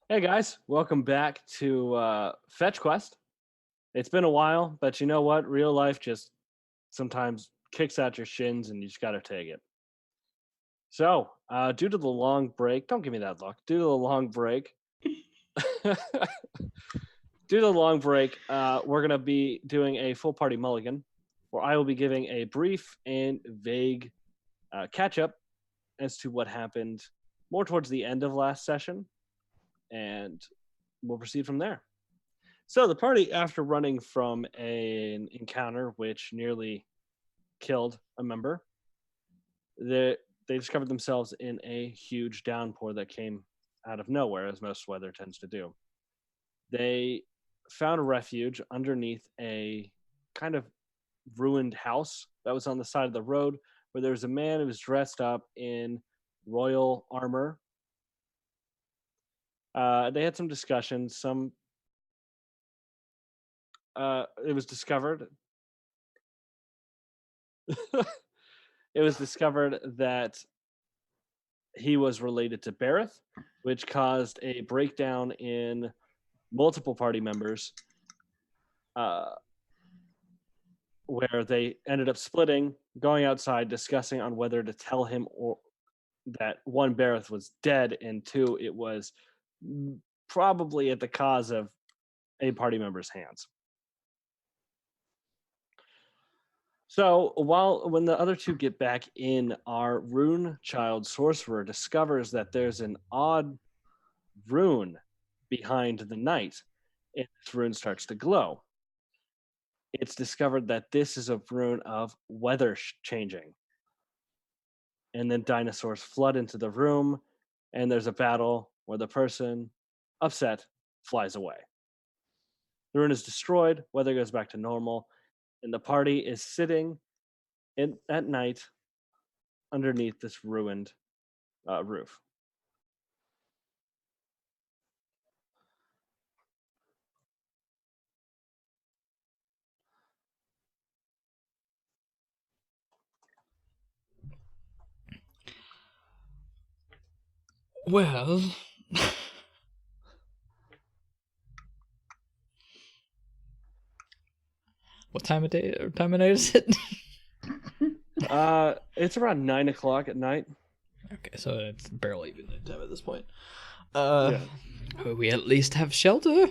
Hey guys, welcome back to FetchQuest. It's been a while, but you know what? Real life just sometimes kicks out your shins and you just got to take it. So, due to the long break, don't give me that look. Due to the long break, due to the long break, we're going to be doing a full party mulligan where I will be giving a brief and vague catch up as to what happened more towards the end of last session, and we'll proceed from there. So the party, after running from an encounter which nearly killed a member, they discovered themselves in a huge downpour that came out of nowhere, as most weather tends to do. They found a refuge underneath a kind of ruined house that was on the side of the road, where there was a man who was dressed up in royal armor. They had some discussions. It was discovered it was discovered that he was related to Bareth, which caused a breakdown in multiple party members, uh, where they ended up splitting, going outside, discussing on whether to tell him or that one, Bareth was dead, and two, it was probably at the cause of a party member's hands. So when the other two get back in, our rune child sorcerer discovers that there's an odd rune behind the knight, and this rune starts to glow. It's discovered that this is a rune of weather changing. And then dinosaurs flood into the room, and there's a battle where the person, upset, flies away. The rune is destroyed, weather goes back to normal, and the party is sitting at night underneath this ruined roof. Well, what time of day or time of night is it? It's around 9 o'clock at night. Okay, so it's barely even nighttime at this point. Yeah. Will we at least have shelter?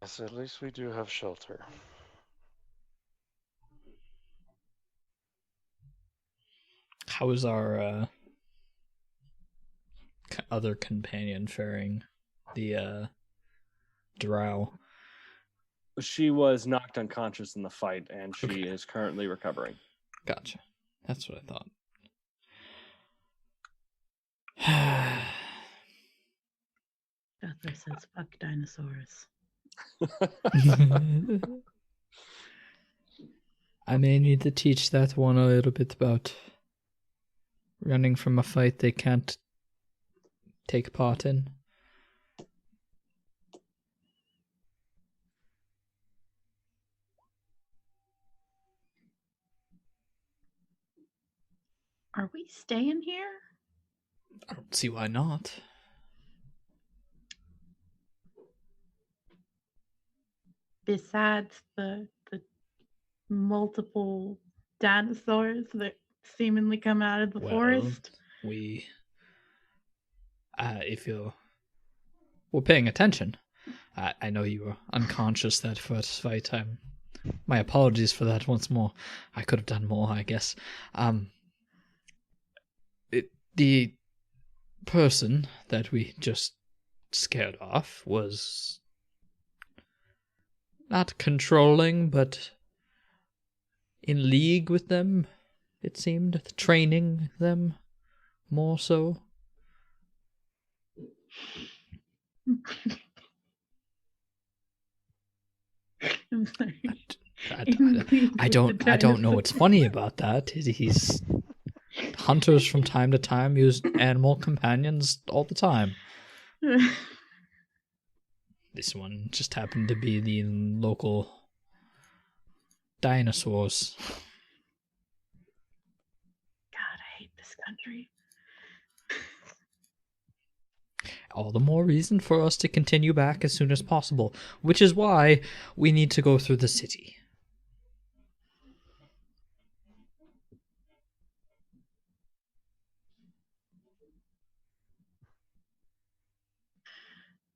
Yes, at least we do have shelter. How is our other companion faring? The drow. She was knocked unconscious in the fight, and she Okay. is currently recovering. Gotcha. That's what I thought. Bethler says, fuck dinosaurs. I may need to teach that one a little bit about running from a fight they can't take part in. Are we staying here? I don't see why not. Besides the multiple dinosaurs that seemingly come out of the forest? If we're paying attention, I know you were unconscious that first fight. My apologies for that once more. I could have done more, I guess. The person that we just scared off was not controlling, but in league with them, it seemed, training them more so. I'm sorry. I don't know what's funny about that. He's hunters from time to time use animal companions all the time. This one just happened to be the local dinosaurs. God, I hate this country. All the more reason for us to continue back as soon as possible, which is why we need to go through the city.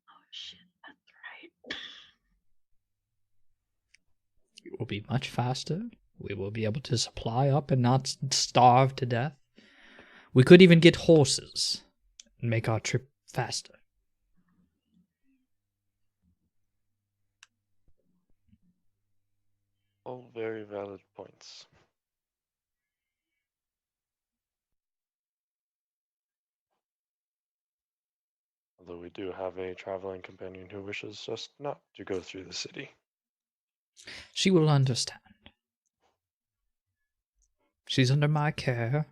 Oh shit, that's right. It will be much faster. We will be able to supply up and not starve to death. We could even get horses and make our trip faster. All very valid points. Although we do have a traveling companion who wishes us not to go through the city. She will understand. She's under my care.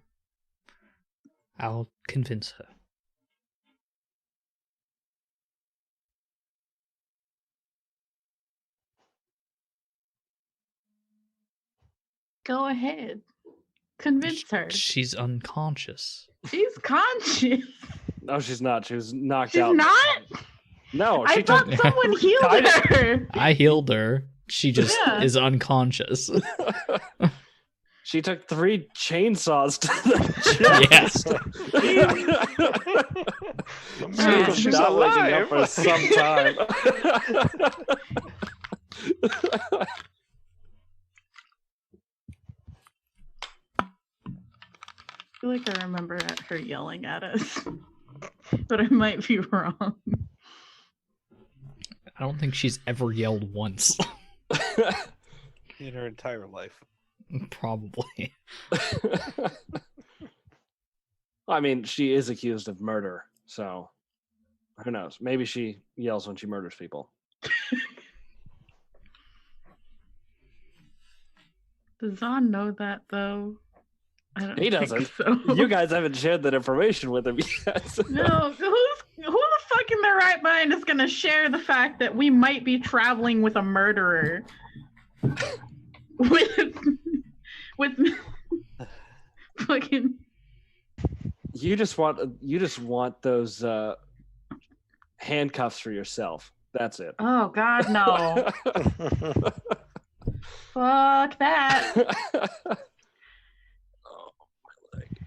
I'll convince her. Go ahead. Convince her. She's unconscious. She's conscious. No, she's not. She was knocked She's out. not? No, I she thought took. someone healed her. I healed her. She just Yeah. is unconscious. She took 3 chainsaws to the chest. The She's miracle she's not waking alive! up for some time. I feel like I remember her yelling at us, but I might be wrong. I don't think she's ever yelled once. In her entire life. Probably. I mean, she is accused of murder, so who knows? Maybe she yells when she murders people. Does Zahn know that though? I don't He think doesn't. so. You guys haven't shared that information with him yet. No, who the fuck in their right mind is gonna share the fact that we might be traveling with a murderer? with fucking You just want those handcuffs for yourself. That's it. oh god no. Fuck that. Oh, my leg.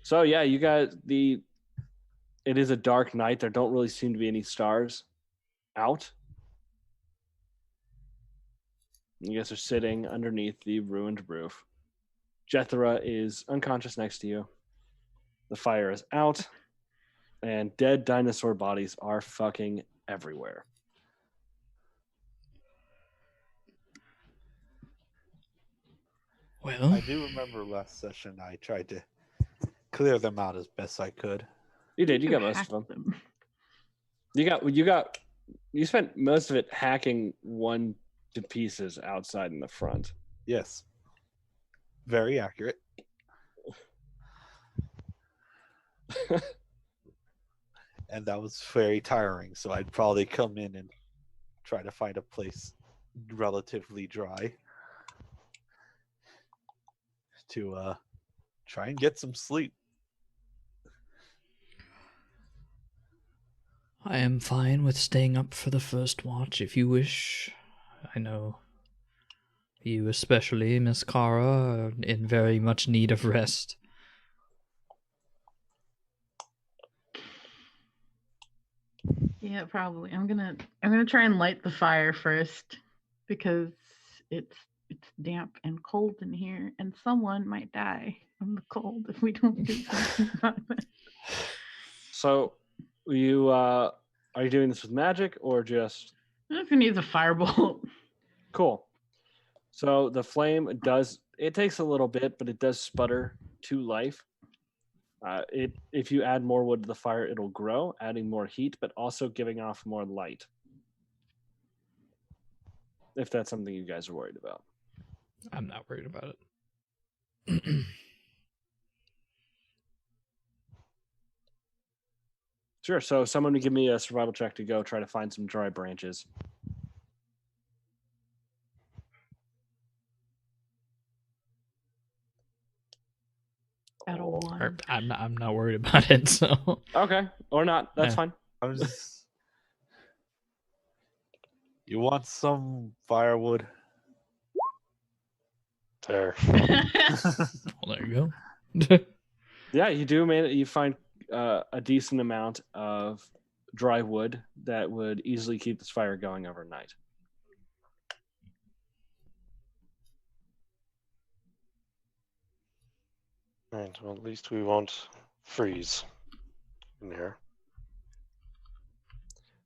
So yeah, you guys, it is a dark night. There don't really seem to be any stars out. You guys are sitting underneath the ruined roof. Jethra is unconscious next to you. The fire is out, and dead dinosaur bodies are fucking everywhere. Well, I do remember last session I tried to clear them out as best I could. You did. You got most of them. You spent most of it hacking one to pieces outside in the front. Yes. Very accurate. And that was very tiring, so I'd probably come in and try to find a place relatively dry to try and get some sleep. I am fine with staying up for the first watch if you wish. I know you especially, Miss Kara, are in very much need of rest. Yeah, probably. I'm gonna try and light the fire first because it's damp and cold in here, and someone might die from the cold if we don't do something about it. So, you are you doing this with magic or just I don't know if he needs a firebolt. cool? So the flame it takes a little bit, but it does sputter to life. If you add more wood to the fire, it'll grow, adding more heat, but also giving off more light. If that's something you guys are worried about. I'm not worried about it. Sure. So someone would give me a survival check to go try to find some dry branches. I'm not worried about it. So Okay, or not. That's Yeah. fine. I'm just. You want some firewood? There. well, there you go. Yeah, you do. Man, you find a decent amount of dry wood that would easily keep this fire going overnight. Right. Well, at least we won't freeze in here.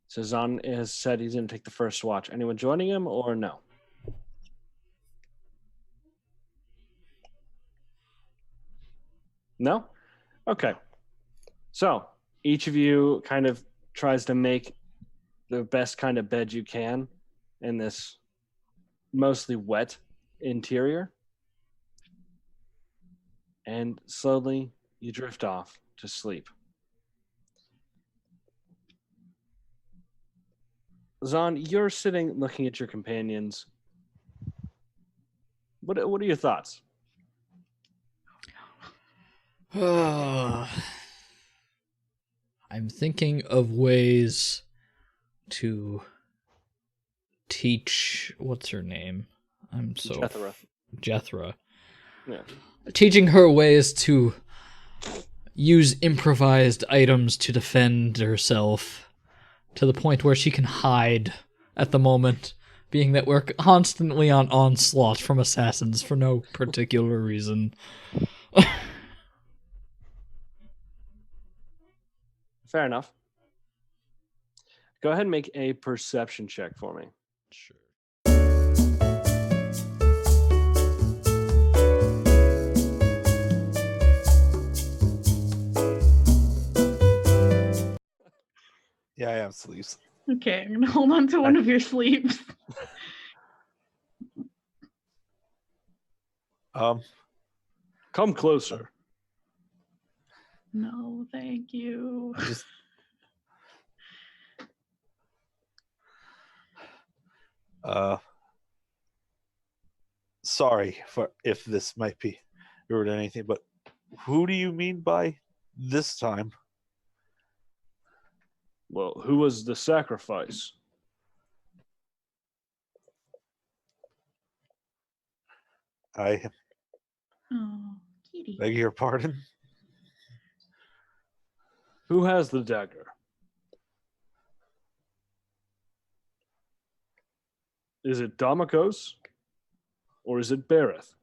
So Zahn has said he's going to take the first watch. Anyone joining him or no? No? Okay. So each of you kind of tries to make the best kind of bed you can in this mostly wet interior. And slowly you drift off to sleep. Zahn, you're sitting looking at your companions. What are your thoughts? I'm thinking of ways to teach. What's her name? I'm so Jethra. Jethra. Yeah. Teaching her ways to use improvised items to defend herself to the point where she can hide at the moment, being that we're constantly on onslaught from assassins for no particular reason. Fair enough. Go ahead and make a perception check for me. Sure. Yeah, I have sleeves. Okay, I'm gonna hold on to one of your sleeves. Come closer. No, thank you. I just. Sorry for if this might be rude or anything, but who do you mean by this time? Well, who was the sacrifice? I Oh, kitty. beg your pardon. Who has the dagger? Is it Damokos? Or is it Bereth?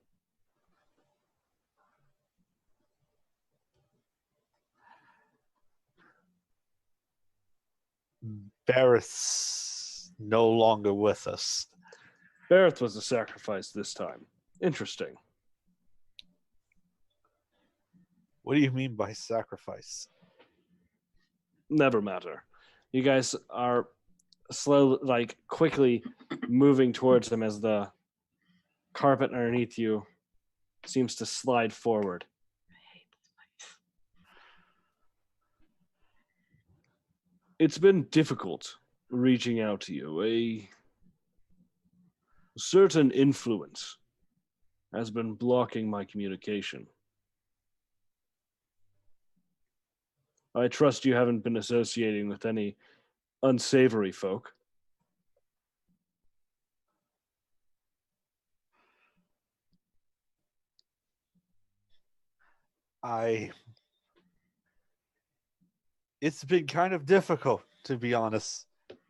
Barrett's no longer with us. Bereth was the sacrifice this time. Interesting. What do you mean by sacrifice? Never matter. You guys are quickly moving towards him as the carpet underneath you seems to slide forward. It's been difficult reaching out to you. A certain influence has been blocking my communication. I trust you haven't been associating with any unsavory folk. It's been kind of difficult, to be honest.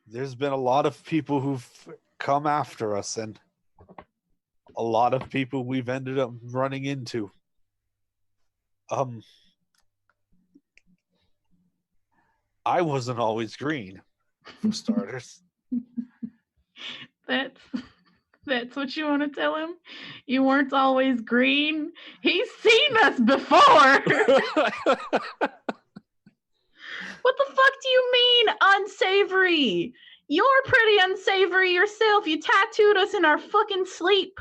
There's been a lot of people who've come after us, and a lot of people we've ended up running into. I wasn't always green, for starters. That's what you want to tell him? You weren't always green? He's seen us before! What the fuck do you mean, unsavory? You're pretty unsavory yourself. You tattooed us in our fucking sleep.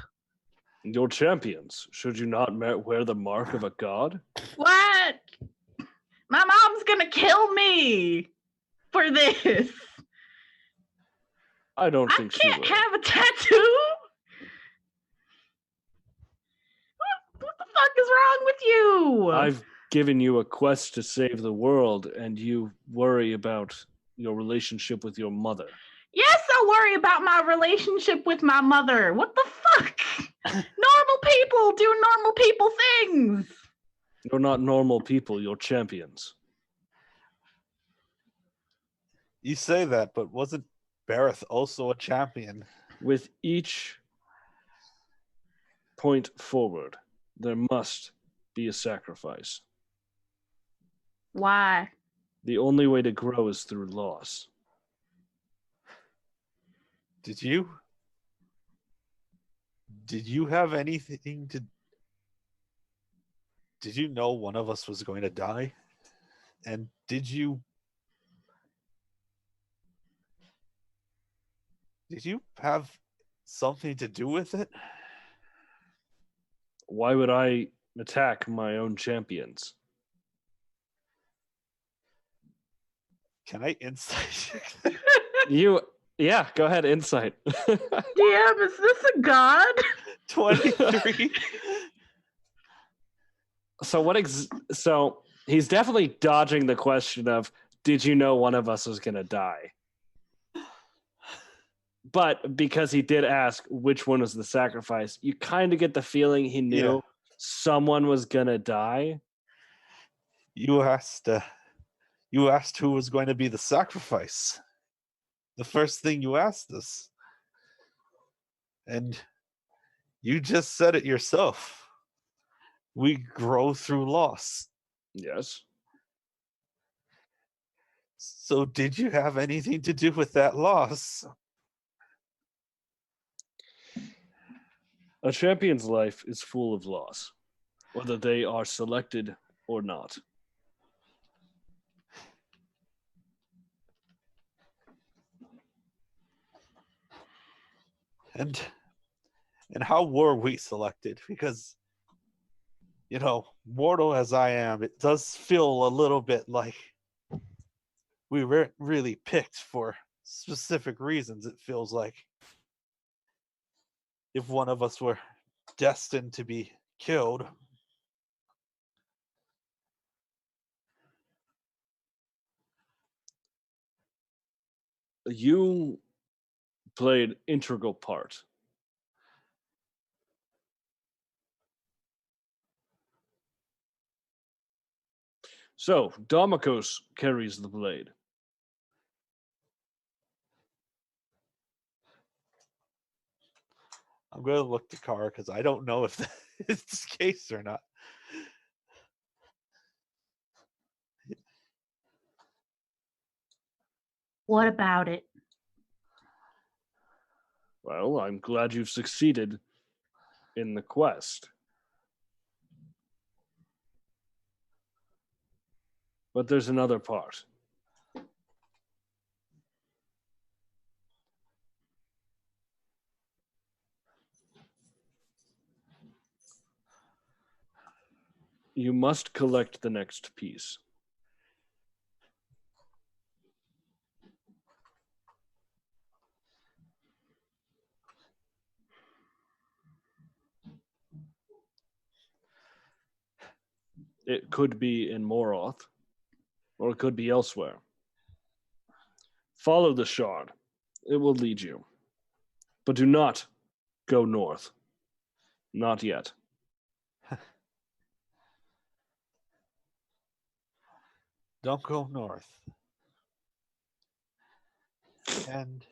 Your champions, should you not wear the mark of a god? What? My mom's gonna kill me for this. I don't I think she can't will. have a tattoo. What the fuck is wrong with you? I've given you a quest to save the world, and you worry about your relationship with your mother. Yes, I worry about my relationship with my mother. What the fuck? Normal people do normal people things. You're not normal people, you're champions. You say that, but wasn't Bareth also a champion? With each point forward, there must be a sacrifice. Why? The only way to grow is through loss. Did you have anything to... Did you know one of us was going to die? And did you have something to do with it? Why would I attack my own champions? Can I insight? Yeah, go ahead, insight. DM, is this a god? 23. So he's definitely dodging the question of, did you know one of us was going to die? But because he did ask which one was the sacrifice, you kind of get the feeling he knew someone was going to die. You asked who was going to be the sacrifice. The first thing you asked us. And you just said it yourself. We grow through loss. Yes. So did you have anything to do with that loss? A champion's life is full of loss, whether they are selected or not. And how were we selected? Because, mortal as I am, it does feel a little bit like we weren't really picked for specific reasons. It feels like if one of us were destined to be killed. You played integral part. So, Damokos carries the blade. I'm going to look the car because I don't know if it's the case or not. What about it? Well, I'm glad you've succeeded in the quest. But there's another part. You must collect the next piece. It could be in Moroth, or it could be elsewhere. Follow the shard. It will lead you. But do not go north. Not yet. Don't go north. And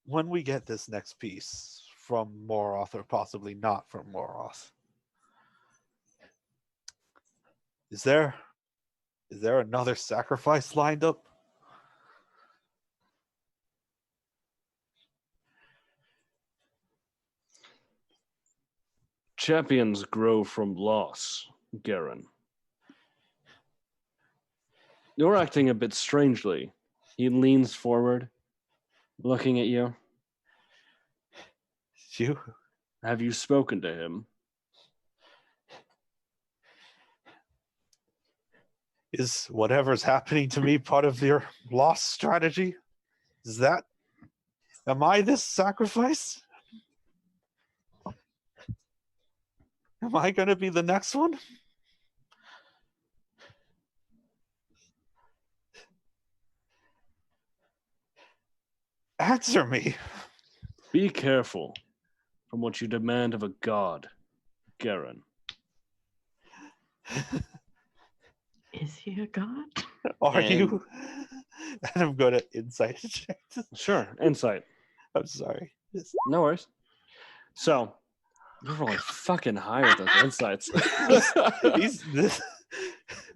when we get this next piece from Moroth, or possibly not from Moroth, is there another sacrifice lined up? Champions grow from loss, Garen. You're acting a bit strangely. He leans forward, looking at you. You? Have you spoken to him? Is whatever's happening to me part of your loss strategy? Am I this sacrifice? Am I going to be the next one? Answer me. Be careful from what you demand of a god, Garen. Is he a god? Are And- you? And I'm going to insight check. Sure, insight. I'm sorry. No worries. So, you're rolling fucking high with those insights.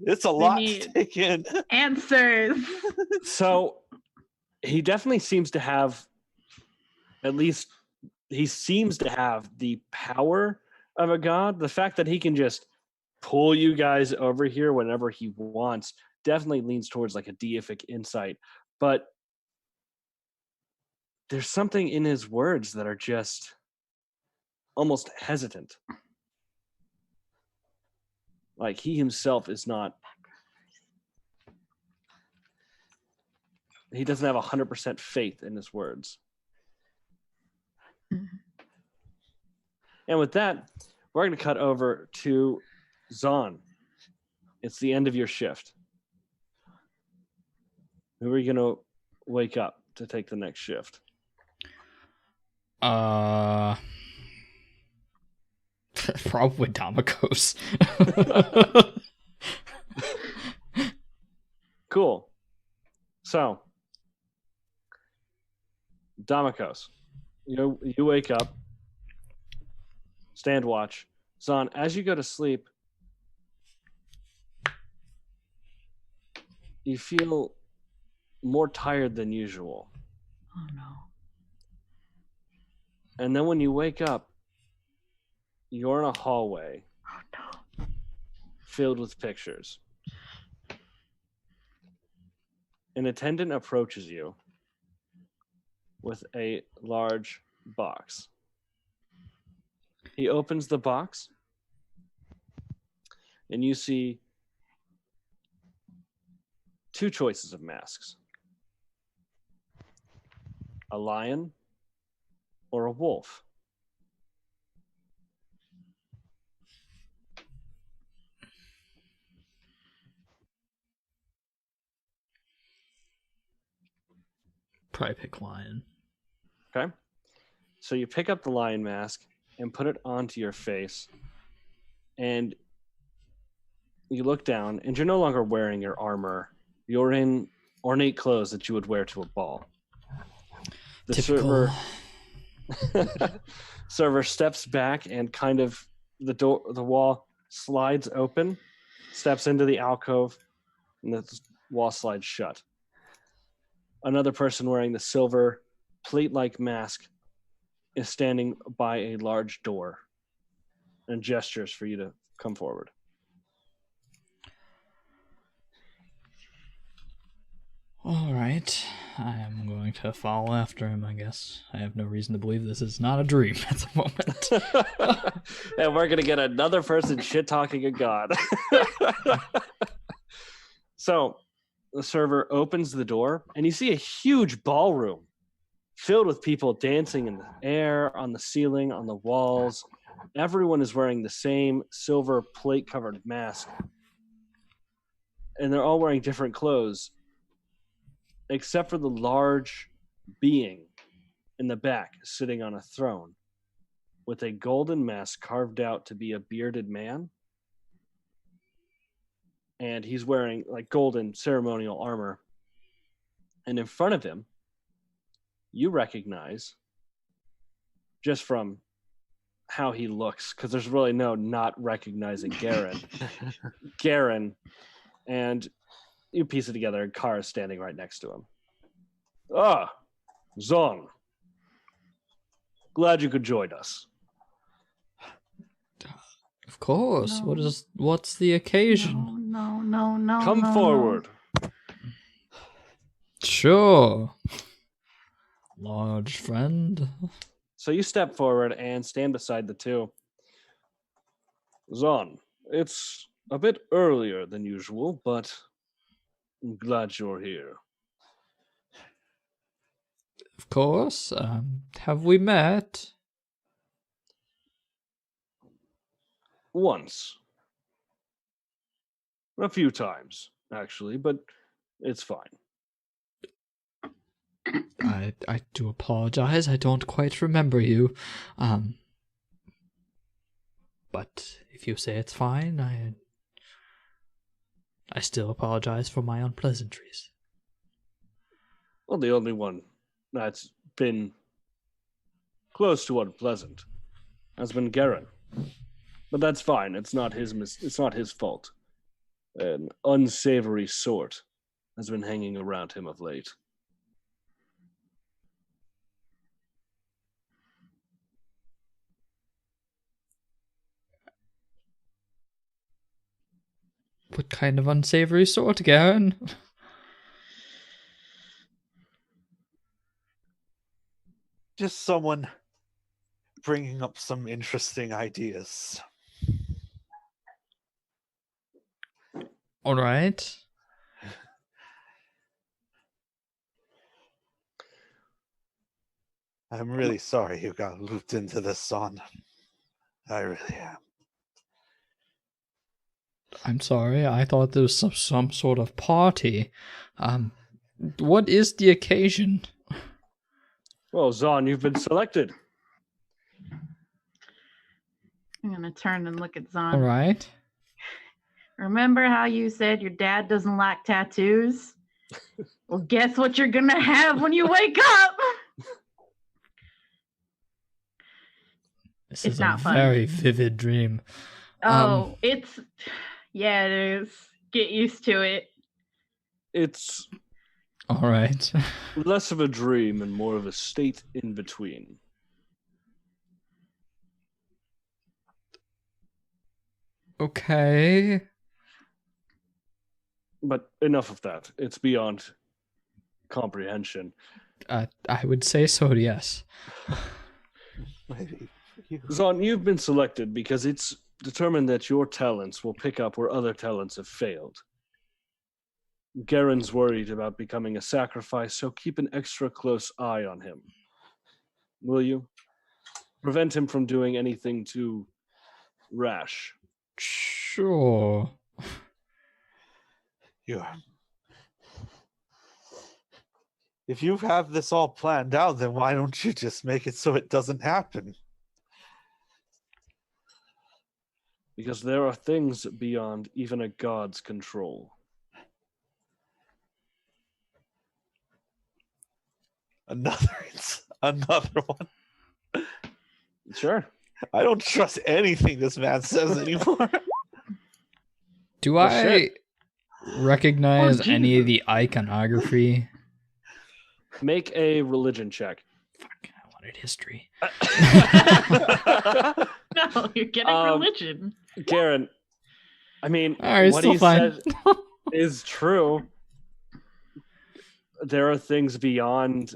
It's a We lot to need- take in. Answers. So, he definitely seems to have, at least, he seems to have the power of a god. The fact that he can just pull you guys over here whenever he wants definitely leans towards like a deific insight. But there's something in his words that are just almost hesitant. Like he himself is not, he doesn't have 100% faith in his words. Mhm. And with that, we're going to cut over to Zahn. It's the end of your shift. Who are you going to wake up to take the next shift? Probably Damokos. Cool. So, Damokos, you wake up, stand watch. Zahn, as you go to sleep, you feel more tired than usual. Oh no. And then when you wake up, you're in a hallway Oh no. filled with pictures. An attendant approaches you with a large box. He opens the box, and you see two choices of masks: a lion or a wolf. Probably pick lion. Okay? So you pick up the lion mask and put it onto your face, and you look down, and you're no longer wearing your armor. You're in ornate clothes that you would wear to a ball. The Typical. server steps back, and kind of the wall slides open, steps into the alcove, and the wall slides shut. Another person wearing the silver plate-like mask is standing by a large door and gestures for you to come forward. All right. I am going to follow after him, I guess. I have no reason to believe this is not a dream at the moment. And we're going to get another person shit-talking a god. So the server opens the door, and you see a huge ballroom filled with people dancing in the air, on the ceiling, on the walls. Everyone is wearing the same silver plate-covered mask. And they're all wearing different clothes, except for the large being in the back sitting on a throne with a golden mask carved out to be a bearded man. And he's wearing like golden ceremonial armor. And in front of him, you recognize, just from how he looks, because there's really no not recognizing Garen. Garen, and you piece it together, and Kara is standing right next to him. Ah, Zon. Glad you could join us. Of course. No. What's the occasion? No. Come no. forward. Sure. Large friend. So you step forward and stand beside the two. Zon, it's a bit earlier than usual, but I'm glad you're here. Of course. Have we met? Once. A few times, actually, but it's fine. I do apologize. I don't quite remember you. But if you say it's fine, I still apologize for my unpleasantries. Well, the only one that's been close to unpleasant has been Garen. But that's fine. It's not his fault. An unsavory sort has been hanging around him of late. What kind of unsavory sort, Garen? Just someone bringing up some interesting ideas. All right. I'm really sorry you got looped into this, son. I really am. I'm sorry. I thought there was some sort of party. What is the occasion? Well, Zahn, you've been selected. I'm gonna turn and look at Zahn. All right. Remember how you said your dad doesn't like tattoos? Well, guess what you're gonna have when you wake up? This It's is not a fun. very vivid dream. Oh, it is. Get used to it. It's All right. less of a dream and more of a state in between. Okay. But enough of that. It's beyond comprehension. I would say so, yes. Maybe you. Zahn, you've been selected because it's determined that your talents will pick up where other talents have failed. Garen's worried about becoming a sacrifice, so keep an extra close eye on him. Will you? Prevent him from doing anything too rash. Sure. If you have this all planned out, then why don't you just make it so it doesn't happen? Because there are things beyond even a god's control. Another one. Sure. I don't trust anything this man says anymore. Do Well, I shit. recognize Oh, any of Jesus. the iconography? Make a religion check. Fuck, I wanted history. No, you're getting religion. Garen, I mean, All right, what still he fine. said is true. There are things beyond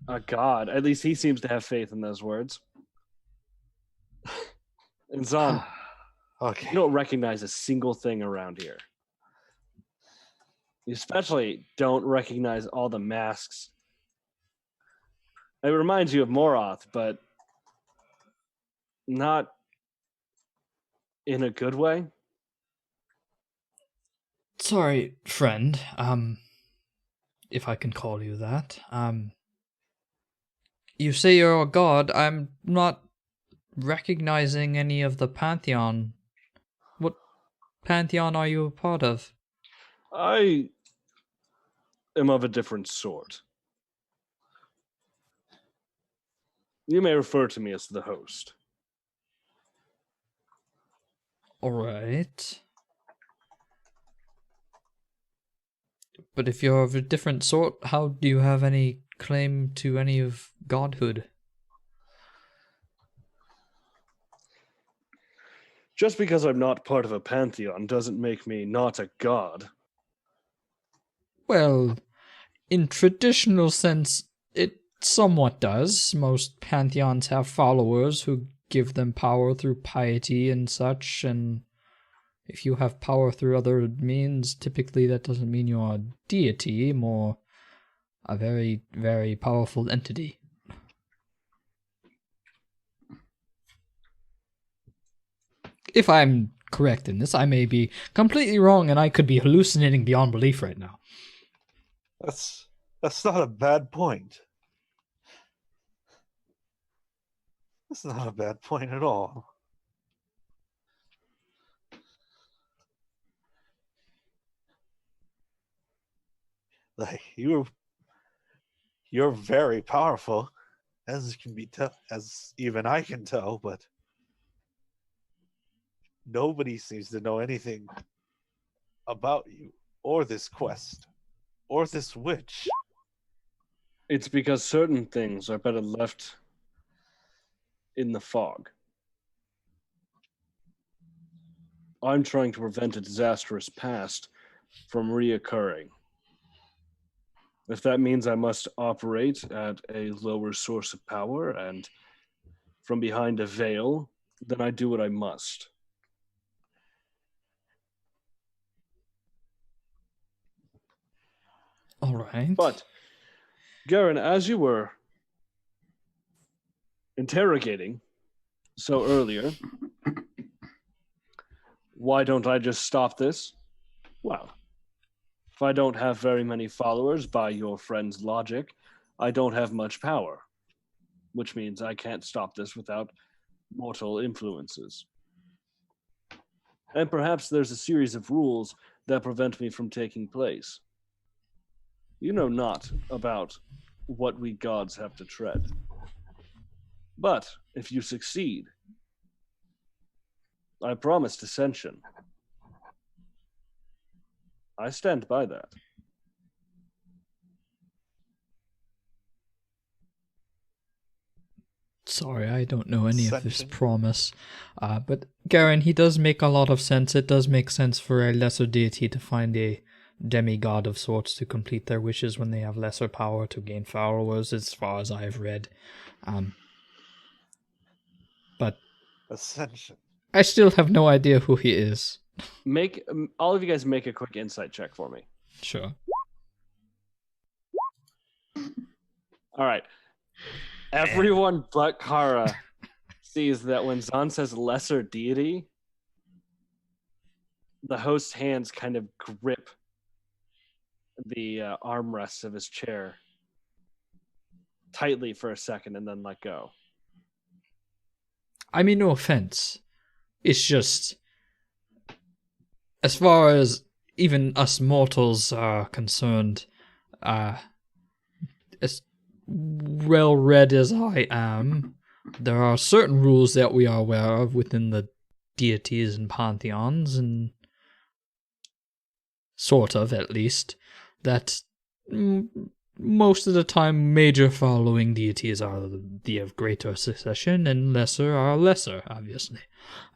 a god. At least he seems to have faith in those words. And Zahn, Okay. you don't recognize a single thing around here. You especially don't recognize all the masks. It reminds you of Moroth, but not in a good way. Sorry, friend. If I can call you that. You say you're a god. I'm not recognizing any of the pantheon. What pantheon are you a part of? I am of a different sort. You may refer to me as the host. Alright. But if you're of a different sort, how do you have any claim to any of godhood? Just because I'm not part of a pantheon doesn't make me not a god. Well, in traditional sense, it somewhat does. Most pantheons have followers who give them power through piety and such, and if you have power through other means, typically that doesn't mean you're a deity, more a very, very powerful entity. if I'm correct in this, I may be completely wrong, and I could be hallucinating beyond belief right now. That's not a bad point. That's not a bad point at all. Like you're very powerful, as can be as even I can tell, but nobody seems to know anything about you or this quest or this witch. It's because certain things are better left in the fog. I'm trying to prevent a disastrous past from reoccurring. If that means I must operate at a lower source of power and from behind a veil, then I do what I must. All right. But, Garen, as you were interrogating so earlier, why don't I just stop this? Well, if I don't have very many followers by your friend's logic, I don't have much power, which means I can't stop this without mortal influences. And perhaps there's a series of rules that prevent me from taking place. You know not about what we gods have to tread. But if you succeed, I promised ascension. I stand by that. Sorry, I don't know any of this Ascension. promise. But Garen, he does make a lot of sense. It does make sense for a lesser deity to find a demigod of sorts to complete their wishes when they have lesser power to gain followers, as far as I've read. But Ascension. I still have no idea who he is. Make all of you guys make a quick insight check for me. Sure. All right. Everyone but Kara sees that when Zahn says lesser deity, the host's hands kind of grip the armrests of his chair tightly for a second and then let go. I mean, no offense. It's just, as far as even us mortals are concerned, as well read as I am, there are certain rules that we are aware of within the deities and pantheons, and sort of, at least, that most of the time major following deities are the of greater succession and lesser are lesser, obviously.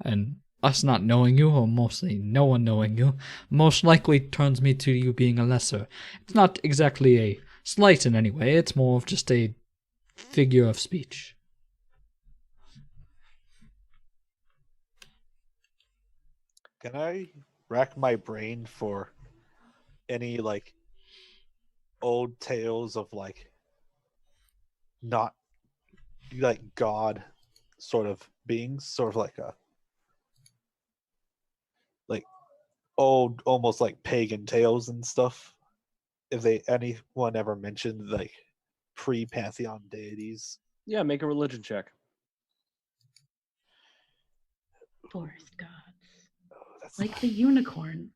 And us not knowing you, or mostly no one knowing you, most likely turns me to you being a lesser. It's not exactly a slight in any way, it's more of just a figure of speech. Can I rack my brain for any like old tales of like not like god sort of beings, sort of like a like old almost like pagan tales and stuff? If anyone ever mentioned like pre-pantheon deities. Yeah, make a religion check. Forest gods. Oh, that's Like the unicorn.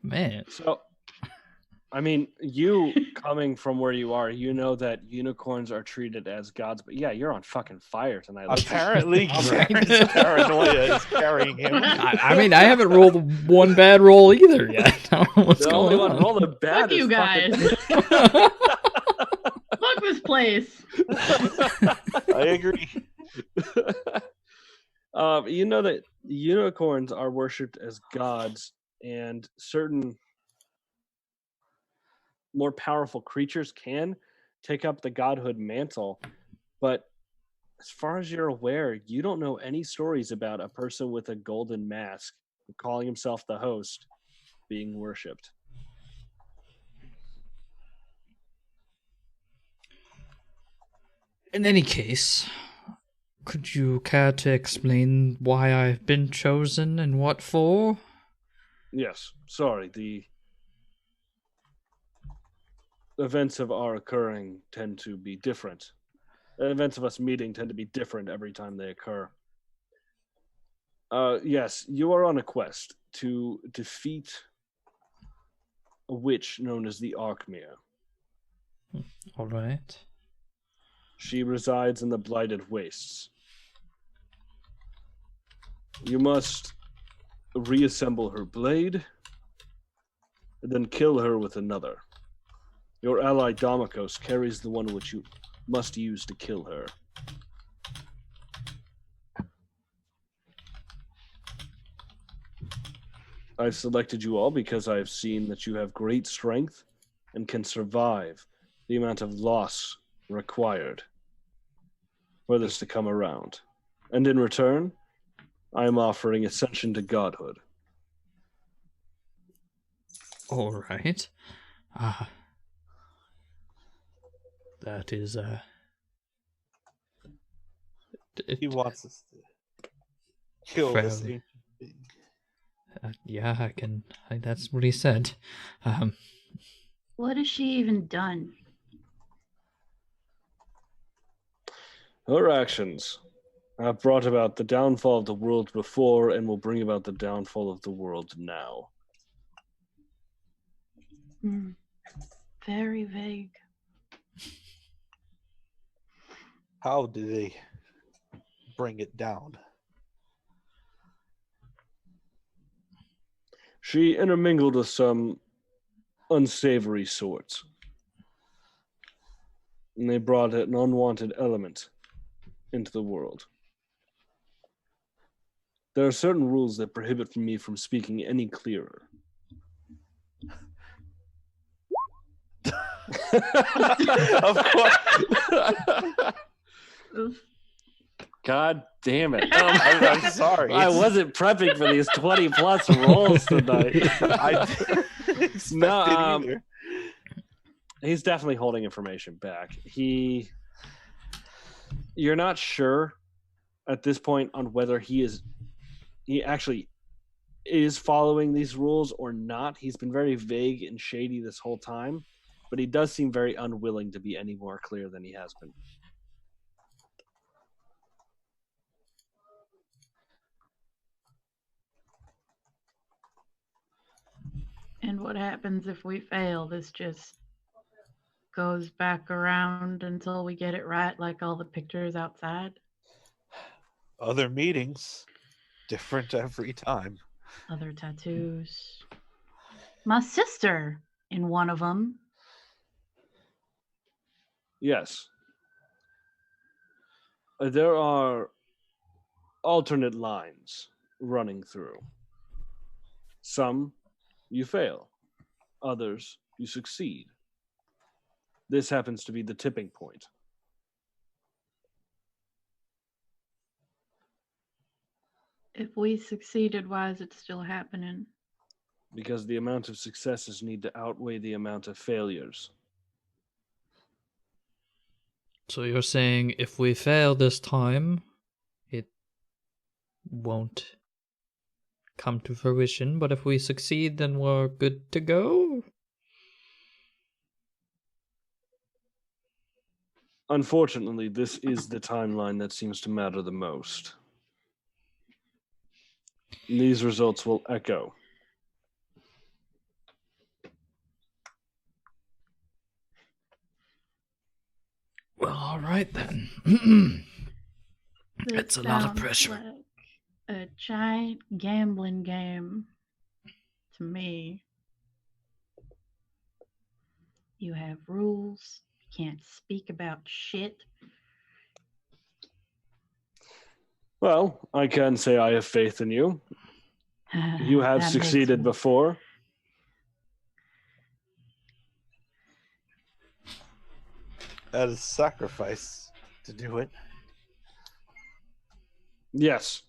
Man. So, I mean, you coming from where you are, you know that unicorns are treated as gods, but yeah, you're on fucking fire tonight. apparently Garen's paranoia is carrying him. I mean, I haven't rolled one bad roll either yet. I don't know what's The only going one on. rolling bad Fuck is you guys. fucking- Fuck this place. I agree. You know that unicorns are worshipped as gods, and certain more powerful creatures can take up the godhood mantle. But as far as you're aware, you don't know any stories about a person with a golden mask calling himself the host being worshipped. In any case, Could you care to explain why I've been chosen and what for? Yes, sorry, the events of our occurring tend to be different. The events of us meeting tend to be different every time they occur. Yes, you are on a quest to defeat a witch known as the Arkmere. All right. She resides in the Blighted Wastes. You must reassemble her blade, and then kill her with another. Your ally Damokos carries the one which you must use to kill her. I've selected you all because I've seen that you have great strength and can survive the amount of loss required for this to come around. And in return, I am offering ascension to godhood. All right. That is He wants us to kill this Fairly. ancient being. yeah, I can. That's what he said. What has she even done? Her actions have brought about the downfall of the world before and will bring about the downfall of the world now. Very vague. How do they bring it down? She intermingled with some unsavory sorts, and they brought an unwanted element into the world. There are certain rules that prohibit me from speaking any clearer. Of course. God damn it. I'm sorry. I wasn't prepping for these 20 plus rolls tonight. I didn't expect it either. He's definitely holding information back. You're not sure at this point on whether he actually is following these rules or not. He's been very vague and shady this whole time, but he does seem very unwilling to be any more clear than he has been. And what happens if we fail? This just goes back around until we get it right, like all the pictures outside. Other meetings, different every time. Other tattoos. My sister in one of them. Yes. There are alternate lines running through. Some you fail, others you succeed. This happens to be the tipping point. If we succeeded, why is it still happening? Because the amount of successes need to outweigh the amount of failures. So you're saying if we fail this time, it won't come to fruition, but if we succeed, then we're good to go? Unfortunately, this is the timeline that seems to matter the most. And these results will echo. Well, all right then. It's a lot of Sounds pressure. Like a giant gambling game to me. You have rules. You can't speak about shit. Well, I can say I have faith in you. You have That makes succeeded me- before. That is sacrifice to do it. Yes,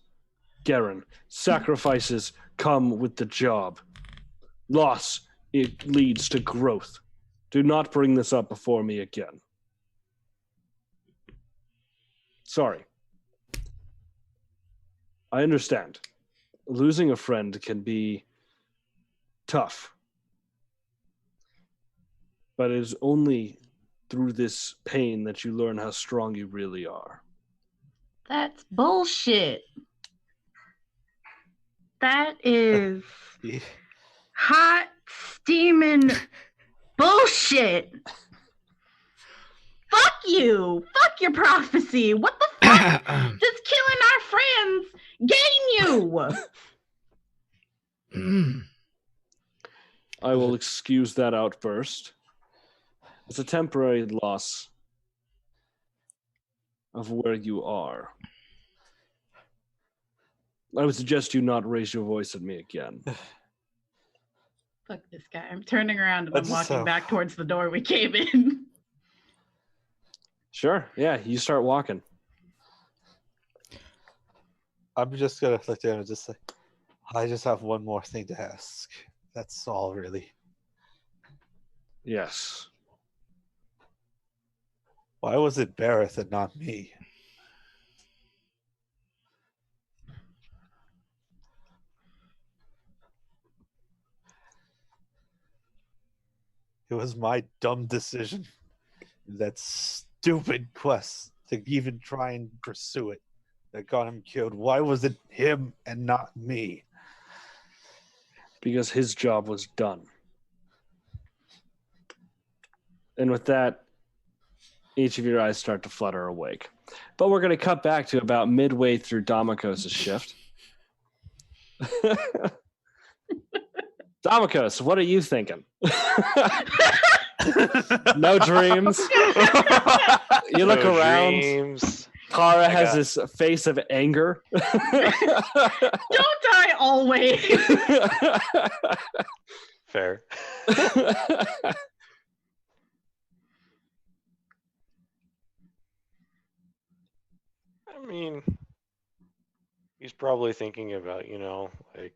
Garen, sacrifices come with the job. Loss, it leads to growth. Do not bring this up before me again. Sorry. I understand. Losing a friend can be tough, but it is only through this pain that you learn how strong you really are. That's bullshit. That is Yeah. hot, steaming bullshit. Fuck you. Fuck your prophecy. What the fuck does killing our friends gain you? I will excuse that outburst. It's a temporary loss of where you are. I would suggest you not raise your voice at me again. Fuck this guy. I'm turning around and I I'm just walking have- back towards the door we came in. Sure, yeah, you start walking. I'm just gonna look down and just say, I just have one more thing to ask. That's all, really. Yes. Why was it Barrett and not me? It was my dumb decision. That stupid quest to even try and pursue it that got him killed. Why was it him and not me? Because his job was done. And with that, each of your eyes start to flutter awake. But we're going to cut back to about midway through Damokos' shift. Damokos, what are you thinking? No dreams. You look No around. dreams. Kara I has got- this face of anger. Don't die always. Fair. I mean, he's probably thinking about, like,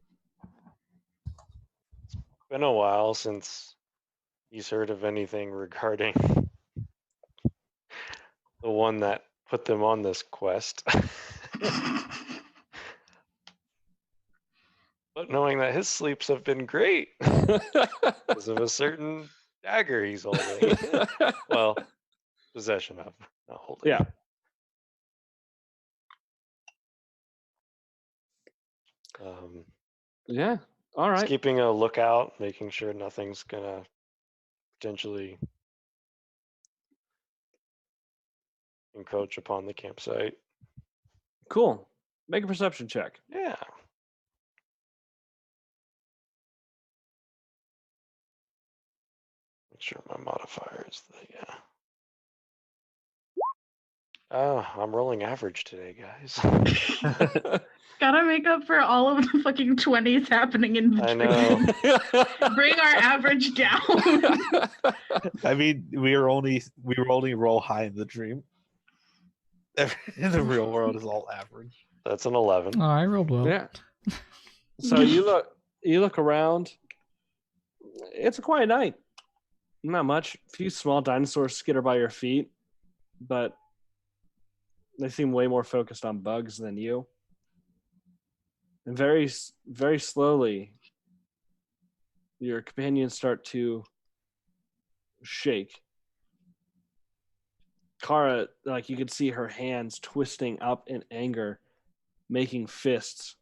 it's been a while since he's heard of anything regarding the one that put them on this quest. But knowing that his sleeps have been great because of a certain dagger he's holding. Well, possession of, not holding. Yeah. Yeah. All Just right. keeping a lookout, making sure nothing's gonna potentially encroach upon the campsite. Cool. Make a perception check. Yeah. Make sure my modifier is yeah. Oh, I'm rolling average today, guys. Gotta make up for all of the fucking 20s happening in I between. know. Bring our average down. I mean, we were only roll high in the dream. In the real world is all average. That's an 11. Oh, I rolled well. Yeah. So you look around. It's a quiet night. Not much. A few small dinosaurs skitter by your feet, but they seem way more focused on bugs than you. And very, very slowly, your companions start to shake. Kara, like you could see her hands twisting up in anger, making fists.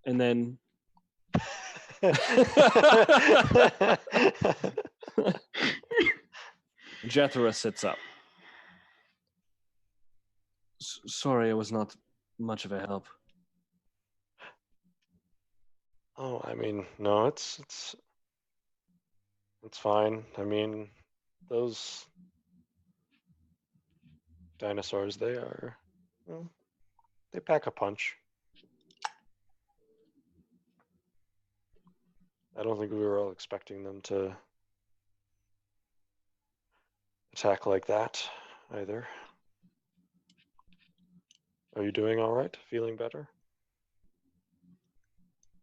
And then Jethro sits up. Sorry, I was not much of a help. Oh, I mean, no, it's fine. I mean, those dinosaurs, they pack a punch. I don't think we were all expecting them to attack like that either. Are you doing all right? Feeling better?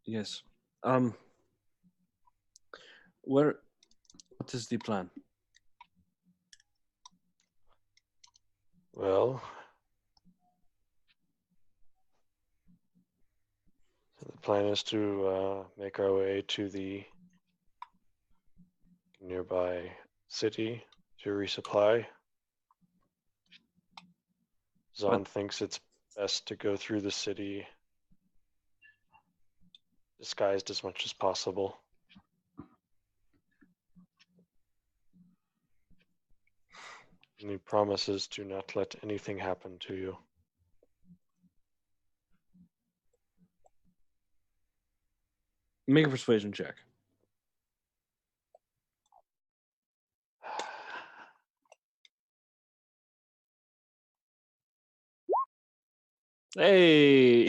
Yes. What is the plan? Well, So the plan is to make our way to the nearby city to resupply. Zahn thinks it's best to go through the city disguised as much as possible. And he promises to not let anything happen to you. Make a persuasion check. Hey,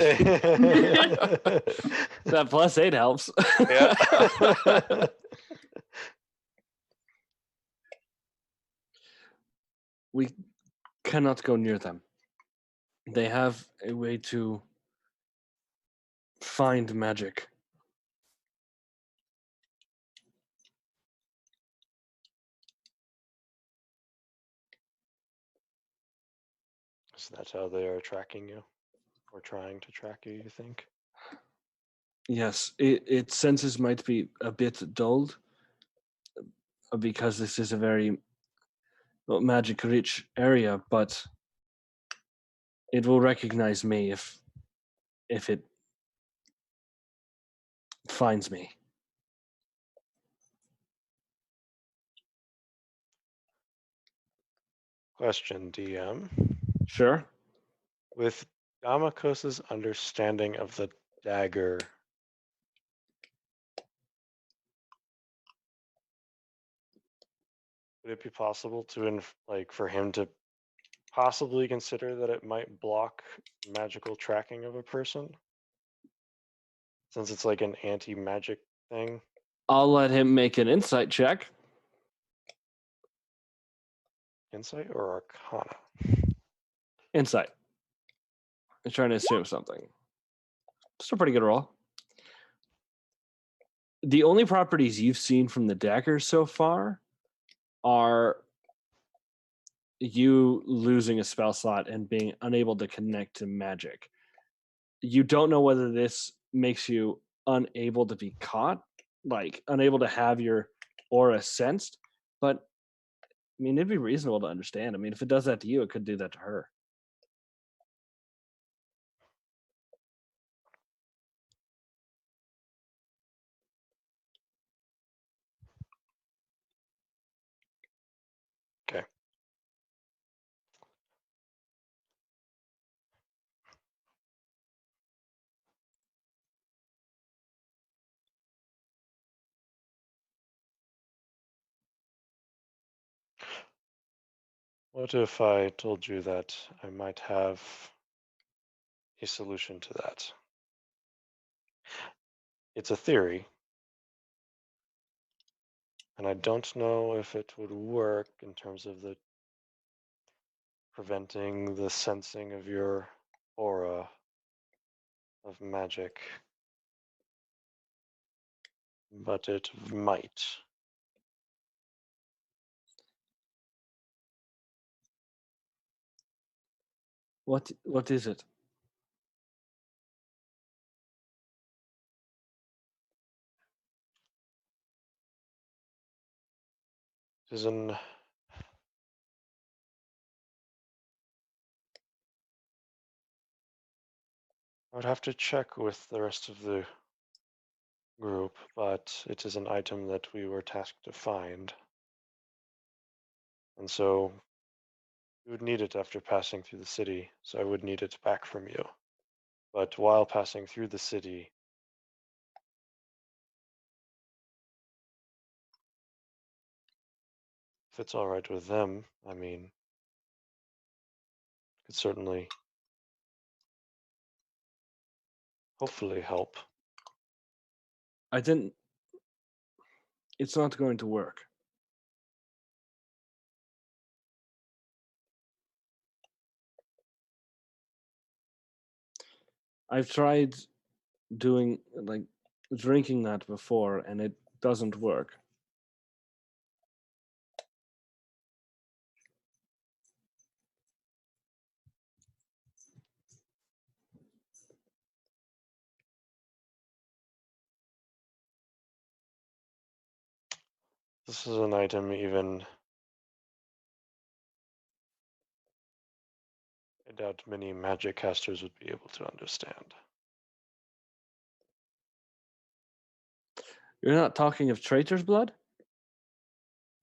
that +8 helps. Yeah. We cannot go near them. They have a way to find magic. So that's how they are tracking you, or trying to track you, you think? Yes, its senses might be a bit dulled because this is a very magic-rich area, but it will recognize me if it finds me. Question, DM. Sure. With Damakos's understanding of the dagger, would it be possible to, for him to possibly consider that it might block magical tracking of a person? Since it's like an anti-magic thing? I'll let him make an insight check. Insight or Arcana? Insight. I'm trying to assume something. It's a pretty good roll. The only properties you've seen from the dagger so far are you losing a spell slot and being unable to connect to magic. You don't know whether this makes you unable to be caught, like unable to have your aura sensed, but I mean, it'd be reasonable to understand. I mean, if it does that to you, it could do that to her. Okay. What if I told you that I might have a solution to that? It's a theory, and I don't know if it would work in terms of the preventing the sensing of your aura of magic, but it might. What is it? It is an I would have to check with the rest of the group, but it is an item that we were tasked to find. And so you would need it after passing through the city, so I would need it back from you. But while passing through the city, if it's all right with them, I mean, could certainly, hopefully help. I didn't. It's not going to work. I've tried doing like drinking that before, and it doesn't work. This is an item even I doubt many magic casters would be able to understand. You're not talking of traitor's blood?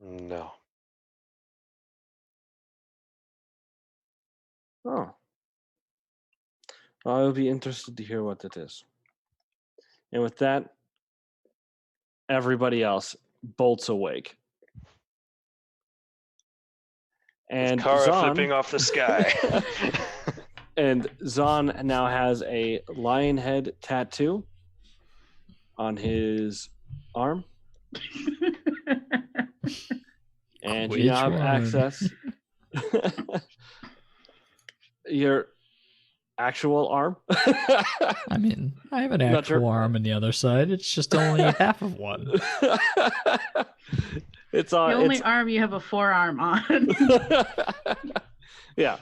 No. Oh. Well, I will be interested to hear what it is. And with that, everybody else bolts awake. And Kara Zahn, flipping off the sky. and Zahn now has a lion head tattoo on his arm. And you now have Which one? access. Your actual arm. I mean, I have an Not actual sure. arm on the other side. It's just only half of one. It's on. The only arm you have a forearm on. Yeah.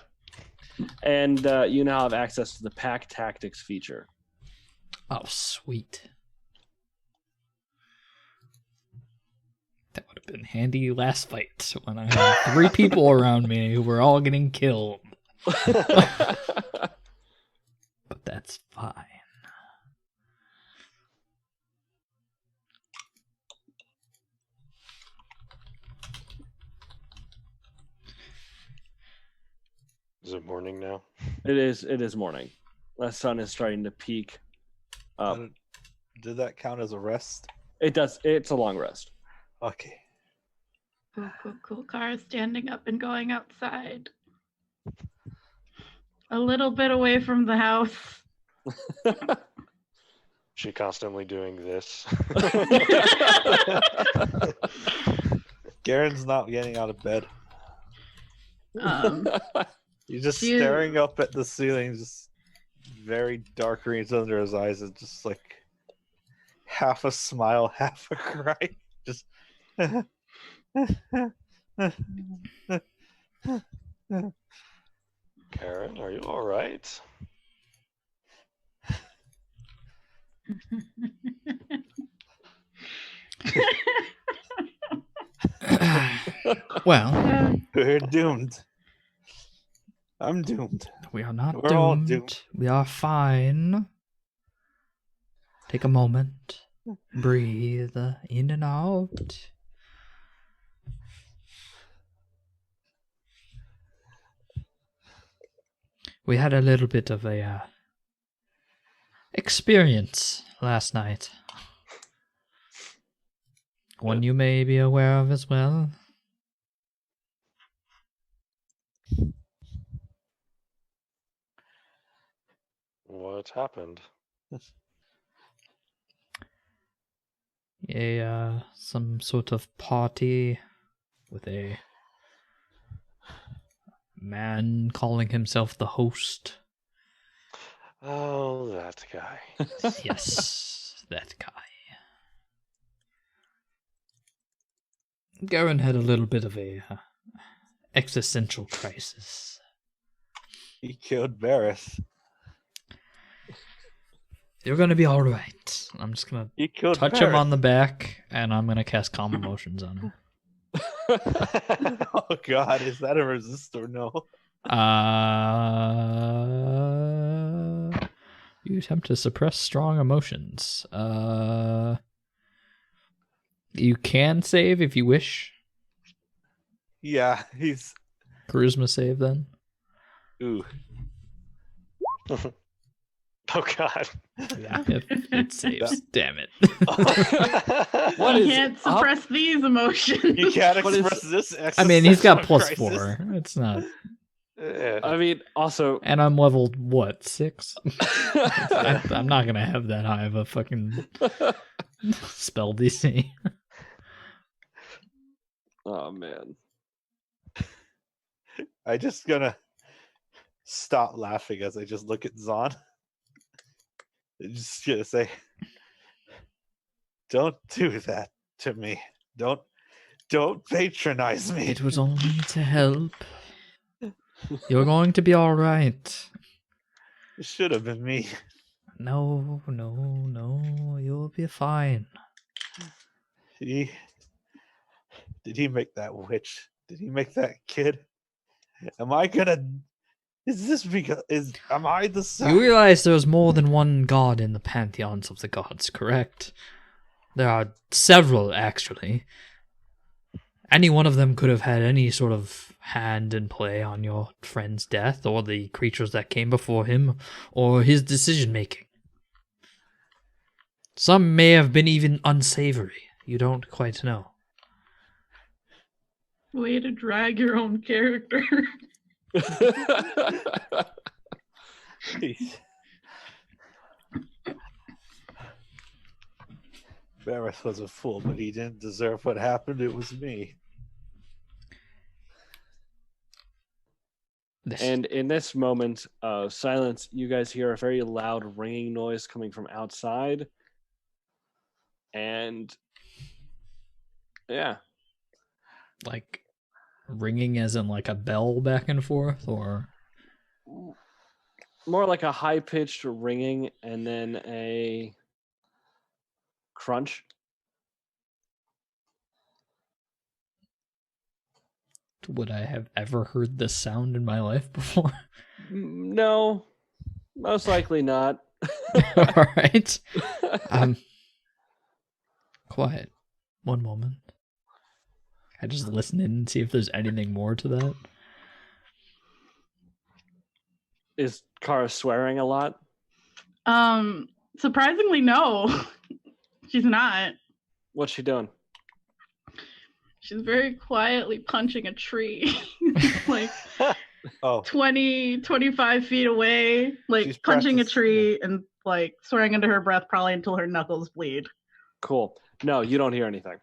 And you now have access to the pack tactics feature. Oh, sweet. That would have been handy last fight when I had 3 people around me who were all getting killed. But that's fine. Is it morning now? It is morning. The sun is starting to peak up. Did that count as a rest? It does. It's a long rest. Okay. Cool. Car standing up and going outside. A little bit away from the house. She constantly doing this. Garen's not getting out of bed. Um, He's just She- staring up at the ceiling, just very dark greens under his eyes, and just like half a smile, half a cry. Just Karen, are you all right? Well, we're doomed. I'm doomed. we are not We're all doomed. doomed. We are fine. Take a moment. Breathe in and out. We had a little bit of a experience last night. One you may be aware of as well. What happened? Some sort of party with a man calling himself the host. Oh, that guy. Yes, that guy. Garen had a little bit of a existential crisis. He killed Barris. You're gonna be alright. I'm just gonna He killed touch him on the back, and I'm gonna cast Calm Emotions on him. Oh god, is that a resist or no? You attempt to suppress strong emotions. You can save if you wish. Yeah, he's Charisma save then. ooh. Oh God. Yeah, it saves. Damn it. What you is can't up? suppress these emotions. You can't What is- express this. I mean, he's got existential plus crisis. 4. It's not. Yeah. I mean, also, And I'm leveled, what, 6? I'm not gonna have that high of a fucking spell DC. oh man. I just gonna stop laughing as I just look at Zahn. I'm just gonna say, don't do that to me. Don't patronize me. It was only to help. You're going to be alright. It should have been me. No, you'll be fine. He Did he make that witch? Did he make that kid? Am I gonna? Is this because? Am I the son? You realize there's more than one god in the pantheons of the gods, correct? There are several, actually. Any one of them could have had any sort of hand in play on your friend's death, or the creatures that came before him, or his decision-making. Some may have been even unsavory. You don't quite know. Way to drag your own character. Jeez. Barris was a fool, but he didn't deserve what happened. It was me. And in this moment of silence, you guys hear a very loud ringing noise coming from outside. And yeah. Like ringing as in like a bell back and forth, or More like a high-pitched ringing and then a crunch. would I have ever heard this sound in my life before? No, most likely not. All right. Quiet. One moment. I just listen in and see if there's anything more to that. Is Kara swearing a lot? Surprisingly, no. She's not. What's she doing? She's very quietly punching a tree. Like Oh, 20, 25 feet away. Like She's punching a practicing. tree and like swearing under her breath probably until her knuckles bleed. Cool. No, you don't hear anything.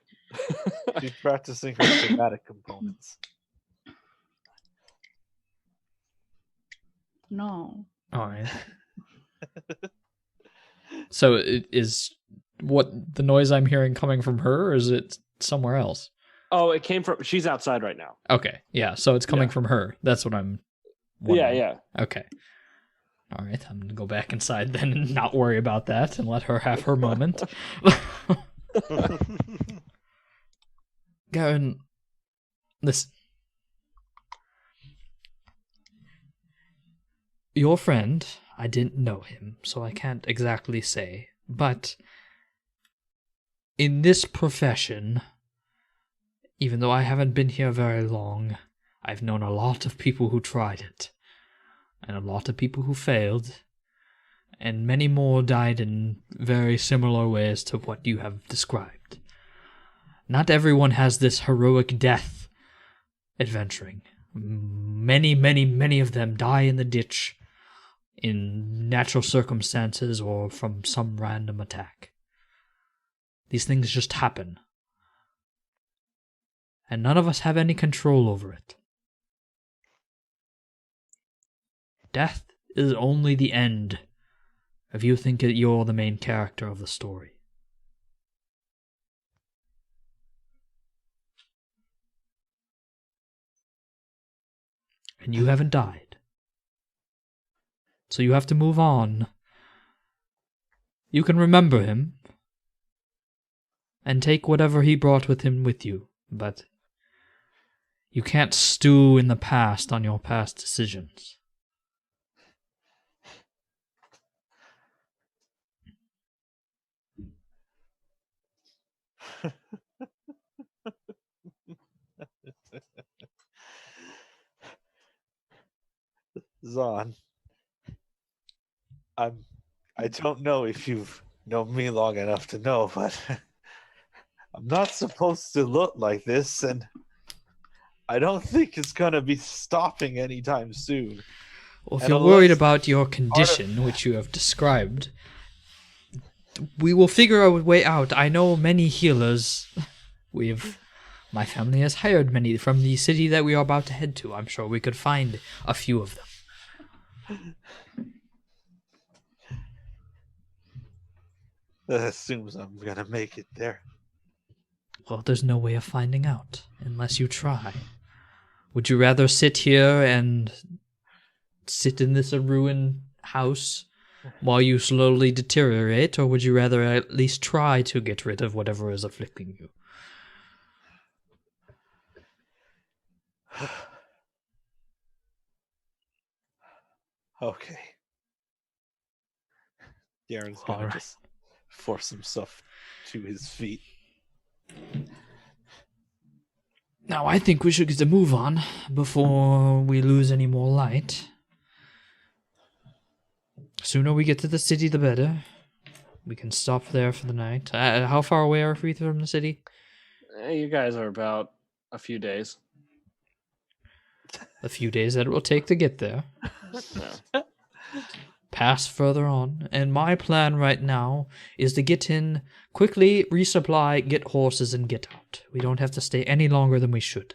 she's practicing her somatic components. No. All right. So is what the noise I'm hearing coming from her, or is it somewhere else? Oh, it came from. She's outside right now. Okay, yeah. So it's coming Yeah. from her. That's what I'm. Yeah, wondering. yeah. Okay. All right. I'm gonna go back inside then and not worry about that and let her have her moment. Garen, listen. Your friend, I didn't know him, so I can't exactly say, but in this profession, even though I haven't been here very long, I've known a lot of people who tried it, and a lot of people who failed, and many more died in very similar ways to what you have described. Not everyone has this heroic death adventuring. Many, many, many of them die in the ditch in natural circumstances or from some random attack. These things just happen. And none of us have any control over it. Death is only the end if you think that you're the main character of the story. And you haven't died. So you have to move on. You can remember him and take whatever he brought with him with you, but you can't stew in the past on your past decisions. Zahn, I don't know if you've known me long enough to know, but I'm not supposed to look like this, and I don't think it's gonna be stopping anytime soon. Well, if And you're worried unless about your condition, which you have described, we will figure a way out. I know many healers. My family has hired many from the city that we are about to head to. I'm sure we could find a few of them. That assumes I'm gonna make it there. Well, there's no way of finding out unless you try. Would you rather sit here and sit in this ruined house while you slowly deteriorate, or would you rather at least try to get rid of whatever is afflicting you? Okay. Darren's All gonna right. just force himself to his feet. Now, I think we should get a move on before we lose any more light. Sooner we get to the city, the better. We can stop there for the night. How far away are we from the city? You guys are about a few days. A few days that it will take to get there. Yeah. Pass further on. And my plan right now is to get in, quickly resupply, get horses, and get out. We don't have to stay any longer than we should.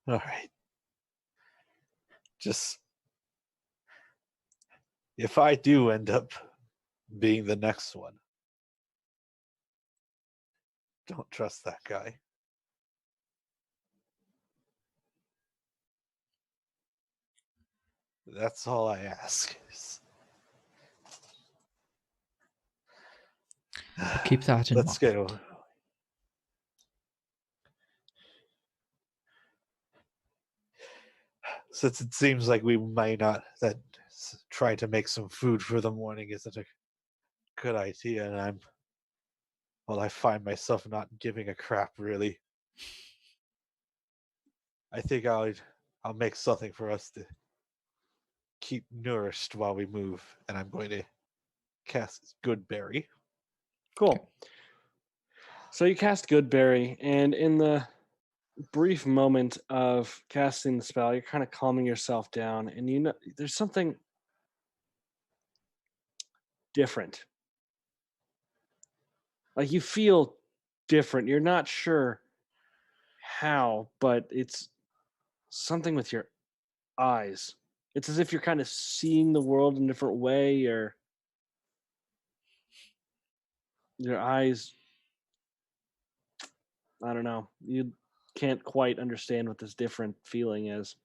All right. Just if I do end up being the next one, don't trust that guy. That's all I ask. Keep that in Let's mind. go. Since it seems like we might not, that trying to make some food for the morning isn't a good idea, and I find myself not giving a crap really. I think I'll make something for us to keep nourished while we move, and I'm going to cast Goodberry. Cool. So you cast Goodberry, and in the brief moment of casting the spell, you're kind of calming yourself down, and you know there's something different. Like you feel different. You're not sure how, but it's something with your eyes. It's as if you're kind of seeing the world in a different way, or your eyes, I don't know. You can't quite understand what this different feeling is.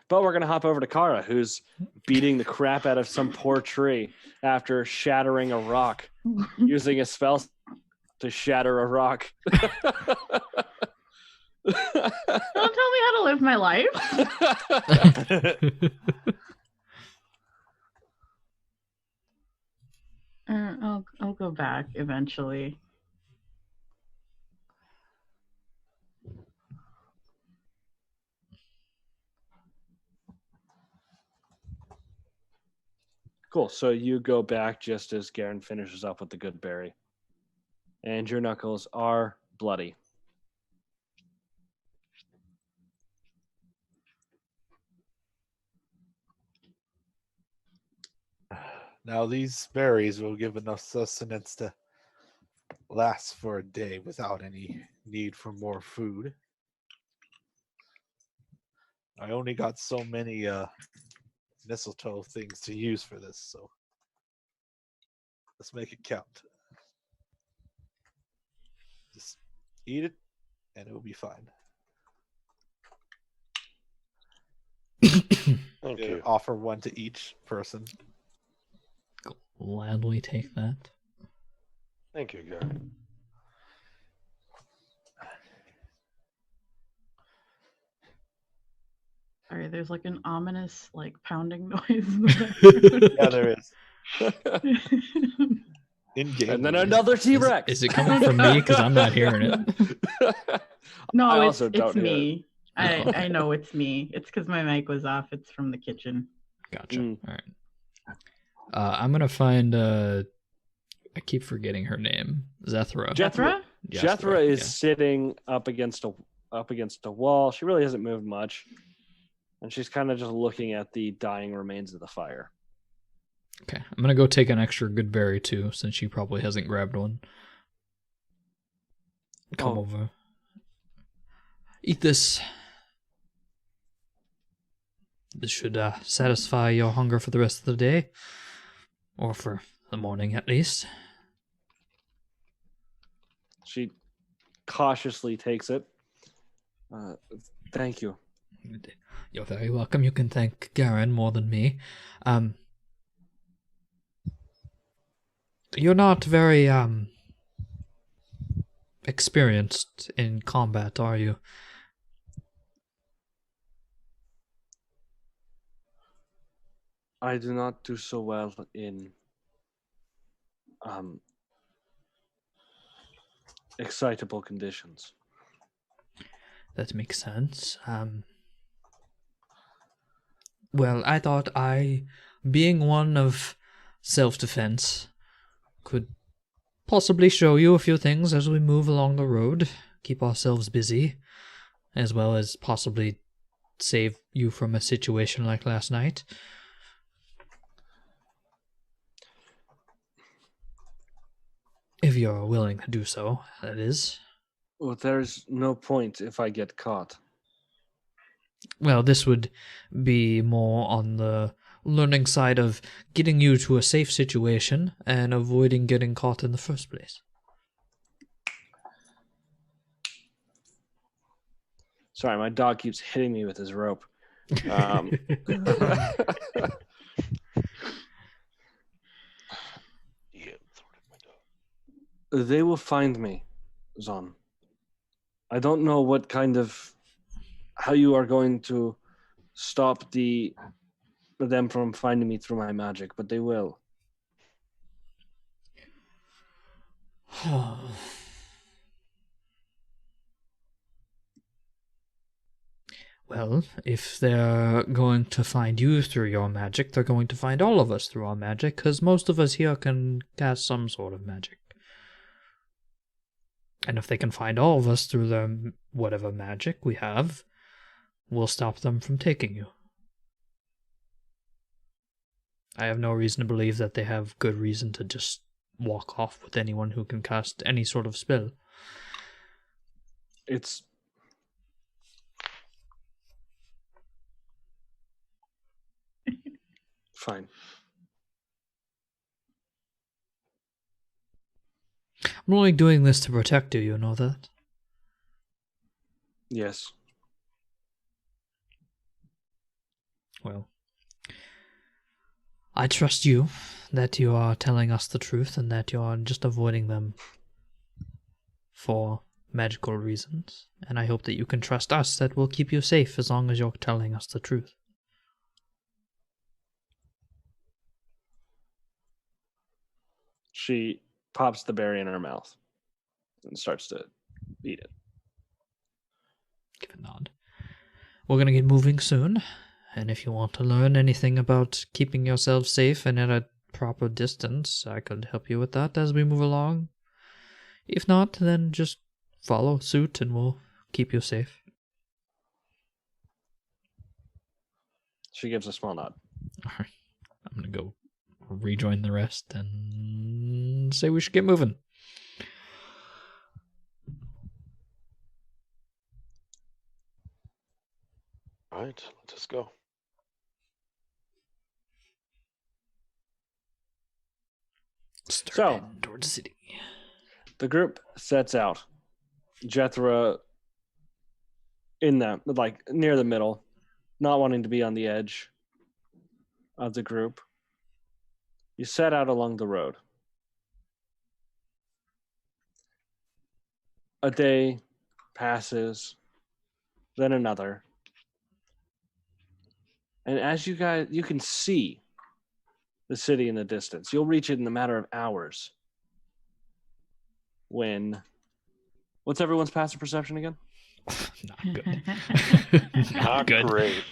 But we're going to hop over to Kara, who's beating the crap out of some poor tree after shattering a rock, using a spell to shatter a rock. Don't tell me how to live my life. I'll go back eventually. Cool. So you go back just as Garen finishes up with the good berry. And your knuckles are bloody. Now these berries will give enough sustenance to last for a day without any need for more food. I only got so many mistletoe things to use for this, so let's make it count. Just eat it, and it will be fine. Thank you. Offer one to each person. Gladly take that. Thank you, Garen. Sorry, there's like an ominous like pounding noise. In Yeah, there is. the In game. And then another T-Rex. Is it coming from me? Because I'm not hearing it. No, I it's also don't hear me. Oh. I know it's me. It's because my mic was off. It's from the kitchen. Gotcha. Mm. All right. I'm gonna find. I keep forgetting her name. Zethra. Jethra? Jethra is yeah. sitting up against a wall. She really hasn't moved much, and she's kind of just looking at the dying remains of the fire. Okay, I'm gonna go take an extra good berry too, since she probably hasn't grabbed one. Come over. Eat this. This should satisfy your hunger for the rest of the day, or for the morning at least. She cautiously takes it. Thank you. You're very welcome. You can thank Garen more than me. You're not very experienced in combat, are you? I do not do so well in um, excitable conditions. That makes sense. Well, I thought being one of self-defense, could possibly show you a few things as we move along the road, keep ourselves busy, as well as possibly save you from a situation like last night. If you're willing to do so, that is. Well, there's no point if I get caught. Well, this would be more on the learning side of getting you to a safe situation and avoiding getting caught in the first place. Sorry, my dog keeps hitting me with his rope. Yeah. They will find me, Zon. I don't know what kind of how you are going to stop them from finding me through my magic, but they will. Well, if they're going to find you through your magic, they're going to find all of us through our magic, because most of us here can cast some sort of magic. And if they can find all of us through their whatever magic we have, we'll stop them from taking you. I have no reason to believe that they have good reason to just walk off with anyone who can cast any sort of spell. It's fine. I'm only doing this to protect you, you know that? Yes. Well, I trust you that you are telling us the truth and that you are just avoiding them for magical reasons. And I hope that you can trust us that we'll keep you safe as long as you're telling us the truth. She pops the berry in her mouth and starts to eat it. Give a nod. We're going to get moving soon, and if you want to learn anything about keeping yourself safe and at a proper distance, I could help you with that as we move along. If not, then just follow suit and we'll keep you safe. She gives a small nod. Alright, I'm going to go rejoin the rest and say we should get moving. All right, let us go. Start heading towards the city. The group sets out. Jethro in that, like near the middle, not wanting to be on the edge of the group. You set out along the road. A day passes, then another. And as you can see the city in the distance. You'll reach it in a matter of hours. What's everyone's passive perception again? Not good. Not good. great.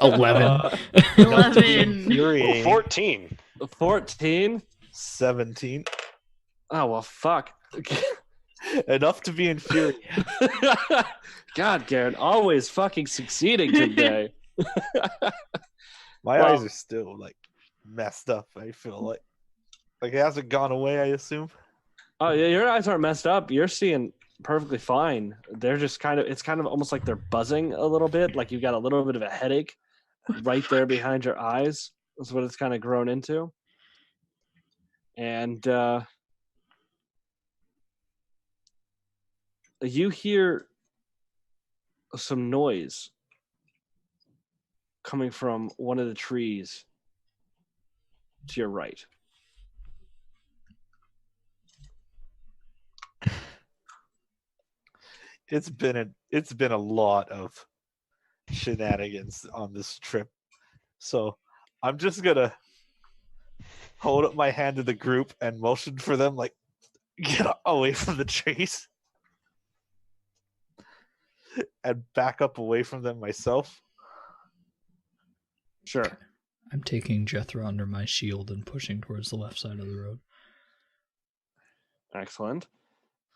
11. 11. 14. 14? 17. Oh, well, fuck. Enough to be infuriated. God, Garrett, always fucking succeeding today. My Well- eyes are still like messed up. I feel like it hasn't gone away. I assume. Oh, yeah, your eyes aren't messed up. You're seeing perfectly fine. They're just it's kind of almost like they're buzzing a little bit. Like you've got a little bit of a headache right there behind your eyes. That's what it's kind of grown into. And you hear some noise coming from one of the trees to your right. it's been a lot of shenanigans on this trip. So I'm just gonna hold up my hand to the group and motion for them like get away from the trees and back up away from them myself. Sure. I'm taking Jethro under my shield and pushing towards the left side of the road. Excellent.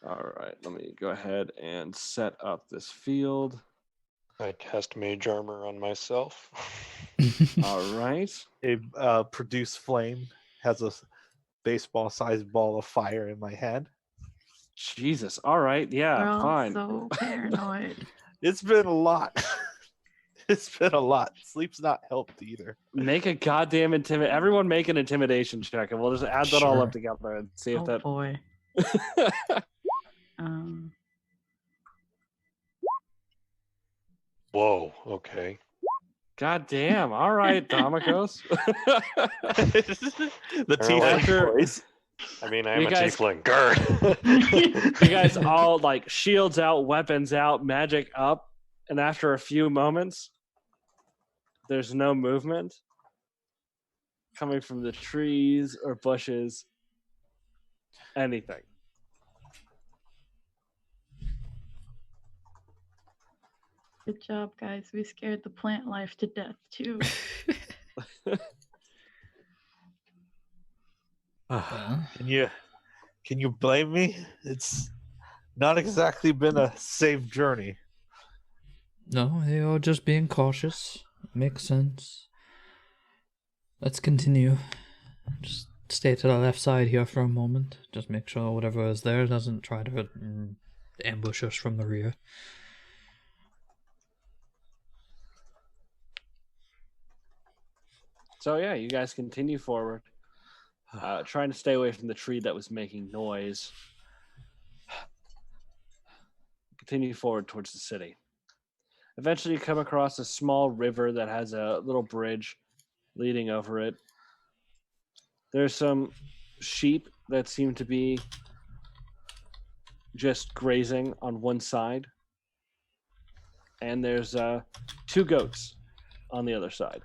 All right, let me go ahead and set up this field. I cast mage armor on myself. All right. A produce flame has a baseball-sized ball of fire in my hand. Jesus. All right. We're Yeah, all fine. so paranoid. It's been a lot. It's been a lot. Sleep's not helped either. Make a goddamn everyone make an intimidation check, and we'll just add that all Sure. up together and see if Oh that. boy. Um, Whoa, okay. God damn. All right, Domikos. The Apparently- tiefling voice. I mean, I'm You a guys- tiefling. Grr. You guys all like shields out, weapons out, magic up, and after a few moments, there's no movement coming from the trees or bushes. Anything. good job, guys. We scared the plant life to death too. Well, Can you blame me? It's not exactly been a safe journey. no, you're just being cautious. Makes sense. Let's continue. Just stay to the left side here for a moment. Just make sure whatever is there doesn't try to ambush us from the rear. So yeah, you guys continue forward, trying to stay away from the tree that was making noise. Continue forward towards the city. Eventually, you come across a small river that has a little bridge leading over it. There's some sheep that seem to be just grazing on one side, and there's 2 goats on the other side.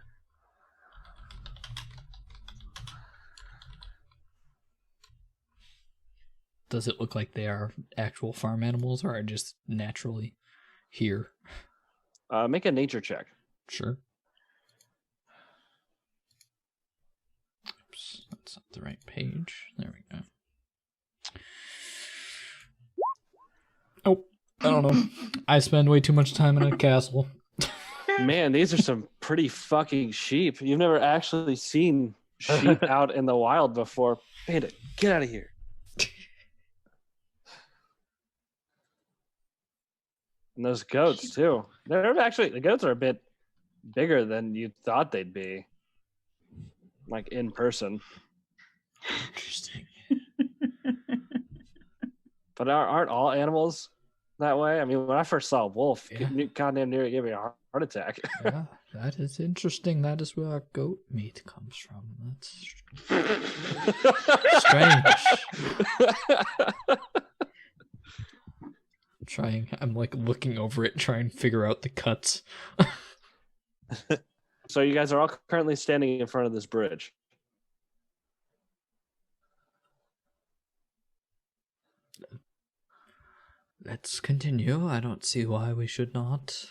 Does it look like they are actual farm animals or are just naturally here? Make a nature check. Sure. Oops, that's not the right page. There we go. Oh, I don't know. I spend way too much time in a castle. Man, these are some pretty fucking sheep. You've never actually seen sheep out in the wild before. Bandit, get out of here. And those goats too. They're actually, the goats are a bit bigger than you thought they'd be. Like in person. Interesting. But aren't all animals that way? I mean, when I first saw a wolf, Yeah. goddamn near it gave me a heart attack. Yeah, that is interesting. That is where our goat meat comes from. That's strange. I'm like looking over it, trying to figure out the cuts. So you guys are all currently standing in front of this bridge. Let's continue. I don't see why we should not.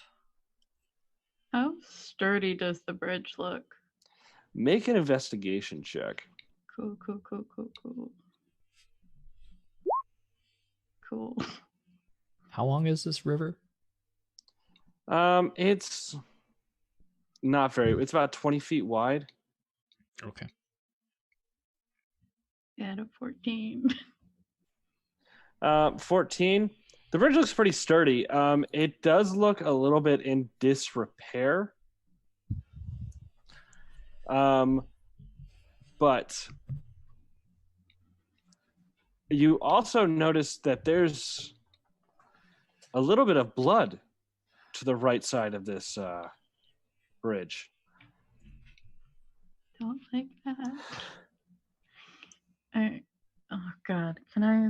How sturdy does the bridge look? Make an investigation check. Cool. Cool. How long is this river? It's not very. It's about 20 feet wide. Okay. Out of 14. 14. The bridge looks pretty sturdy. It does look a little bit in disrepair. But you also notice that there's a little bit of blood to the right side of this bridge. Don't like that. Oh God. Can I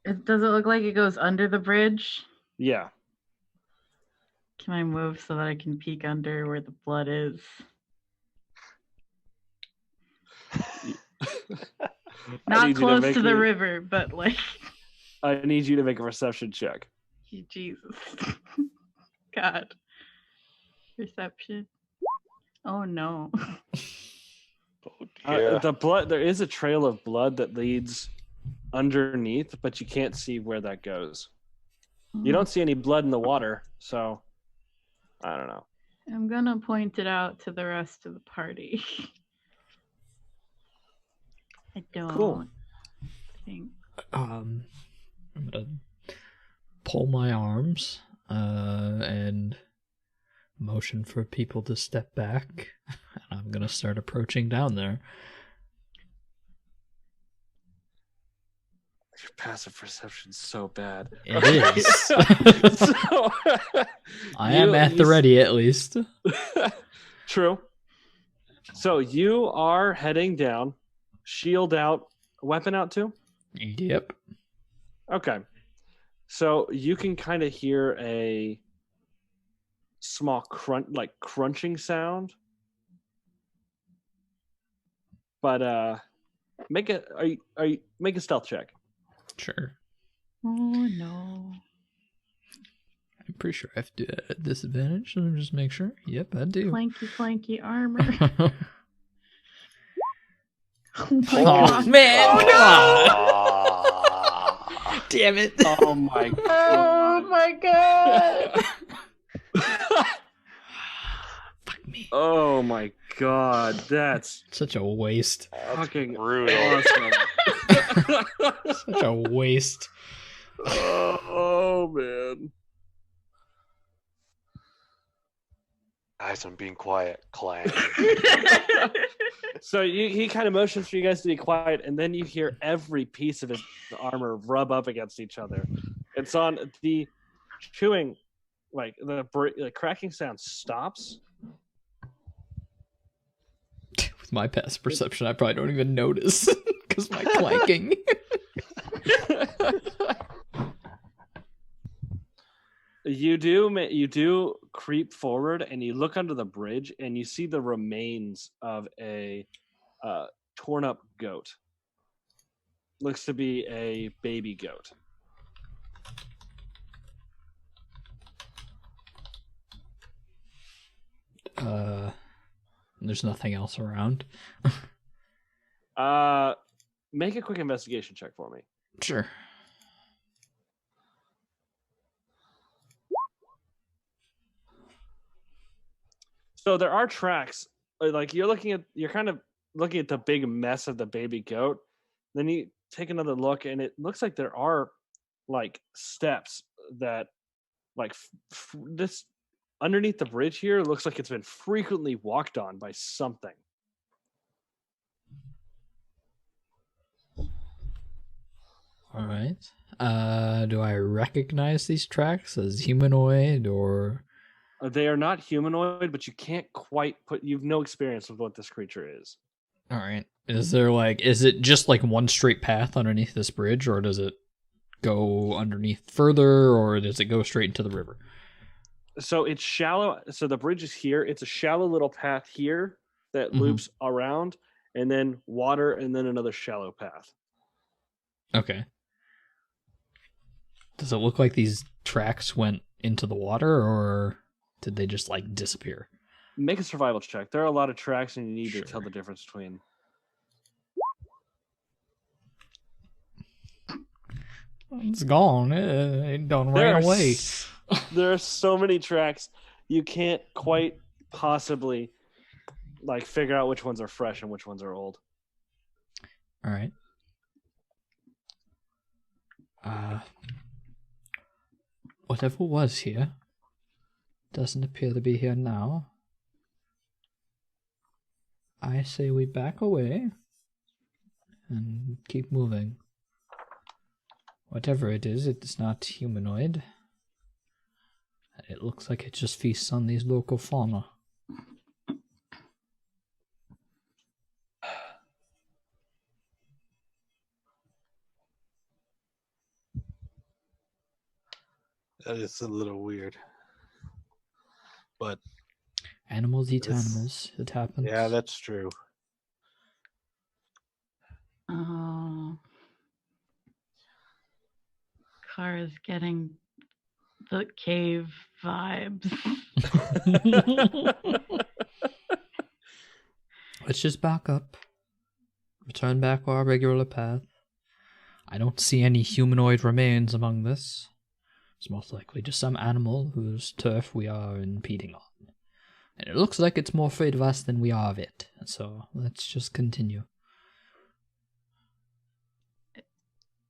Does it look like it goes under the bridge? Yeah. Can I move so that I can peek under where the blood is? I Not need you to close make to the me- river, but like, I need you to make a perception check. Jesus. God. Perception. Oh no. Oh dear. The blood. There is a trail of blood that leads underneath, but you can't see where that goes. You don't see any blood in the water, so I don't know. I'm gonna point it out to the rest of the party. I don't Cool. think. I'm gonna pull my arms and motion for people to step back, and I'm gonna start approaching down there. Your passive perception's so bad. It is. So, I am at the ready, at least. True. So you are heading down, shield out, weapon out too? Yep. Okay. So you can kind of hear a small crunching sound. But make a stealth check. Sure. Oh no. I'm pretty sure I have to do it at disadvantage. Let me just make sure. Yep, I do. Flanky armor. Oh my Oh god. man! Ah. Damn it! Oh my Oh my god. Fuck me. Oh my god, that's Such a waste. That's fucking brutal. awesome. Such a waste. Oh man. Guys, I'm being quiet. Clang. So he kind of motions for you guys to be quiet, and then you hear every piece of his armor rub up against each other. It's on the chewing, like the cracking sound stops. With my past perception, I probably don't even notice because my clanking. You do creep forward, and you look under the bridge, and you see the remains of a torn up goat. Looks to be a baby goat. There's nothing else around. Make a quick investigation check for me. Sure. So there are tracks. Like you're kind of looking at the big mess of the baby goat. Then you take another look, and it looks like there are like steps that, like this underneath the bridge here. Looks like it's been frequently walked on by something. All right. Do I recognize these tracks as humanoid or? They are not humanoid, but you can't quite you've no experience with what this creature is. All right. Is it just like one straight path underneath this bridge, or does it go underneath further, or does it go straight into the river? So it's shallow. So the bridge is here. It's a shallow little path here that loops around, and then water, and then another shallow path. Okay. Does it look like these tracks went into the water, or did they just like disappear? Make a survival check. There are a lot of tracks, and you need Sure. to tell the difference between. It's gone. It done There ran are away. There are so many tracks, you can't quite possibly like figure out which ones are fresh and which ones are old. All right. Whatever was here doesn't appear to be here now. I say we back away and keep moving. Whatever it is, it's not humanoid. It looks like it just feasts on these local fauna. That is a little weird. But Animals eat This- animals. It happens. yeah, that's true. Oh. Kara's getting the cave vibes. Let's just back up. Return back our regular path. I don't see any humanoid remains among this. It's most likely just some animal whose turf we are impeding on. And it looks like it's more afraid of us than we are of it. So let's just continue.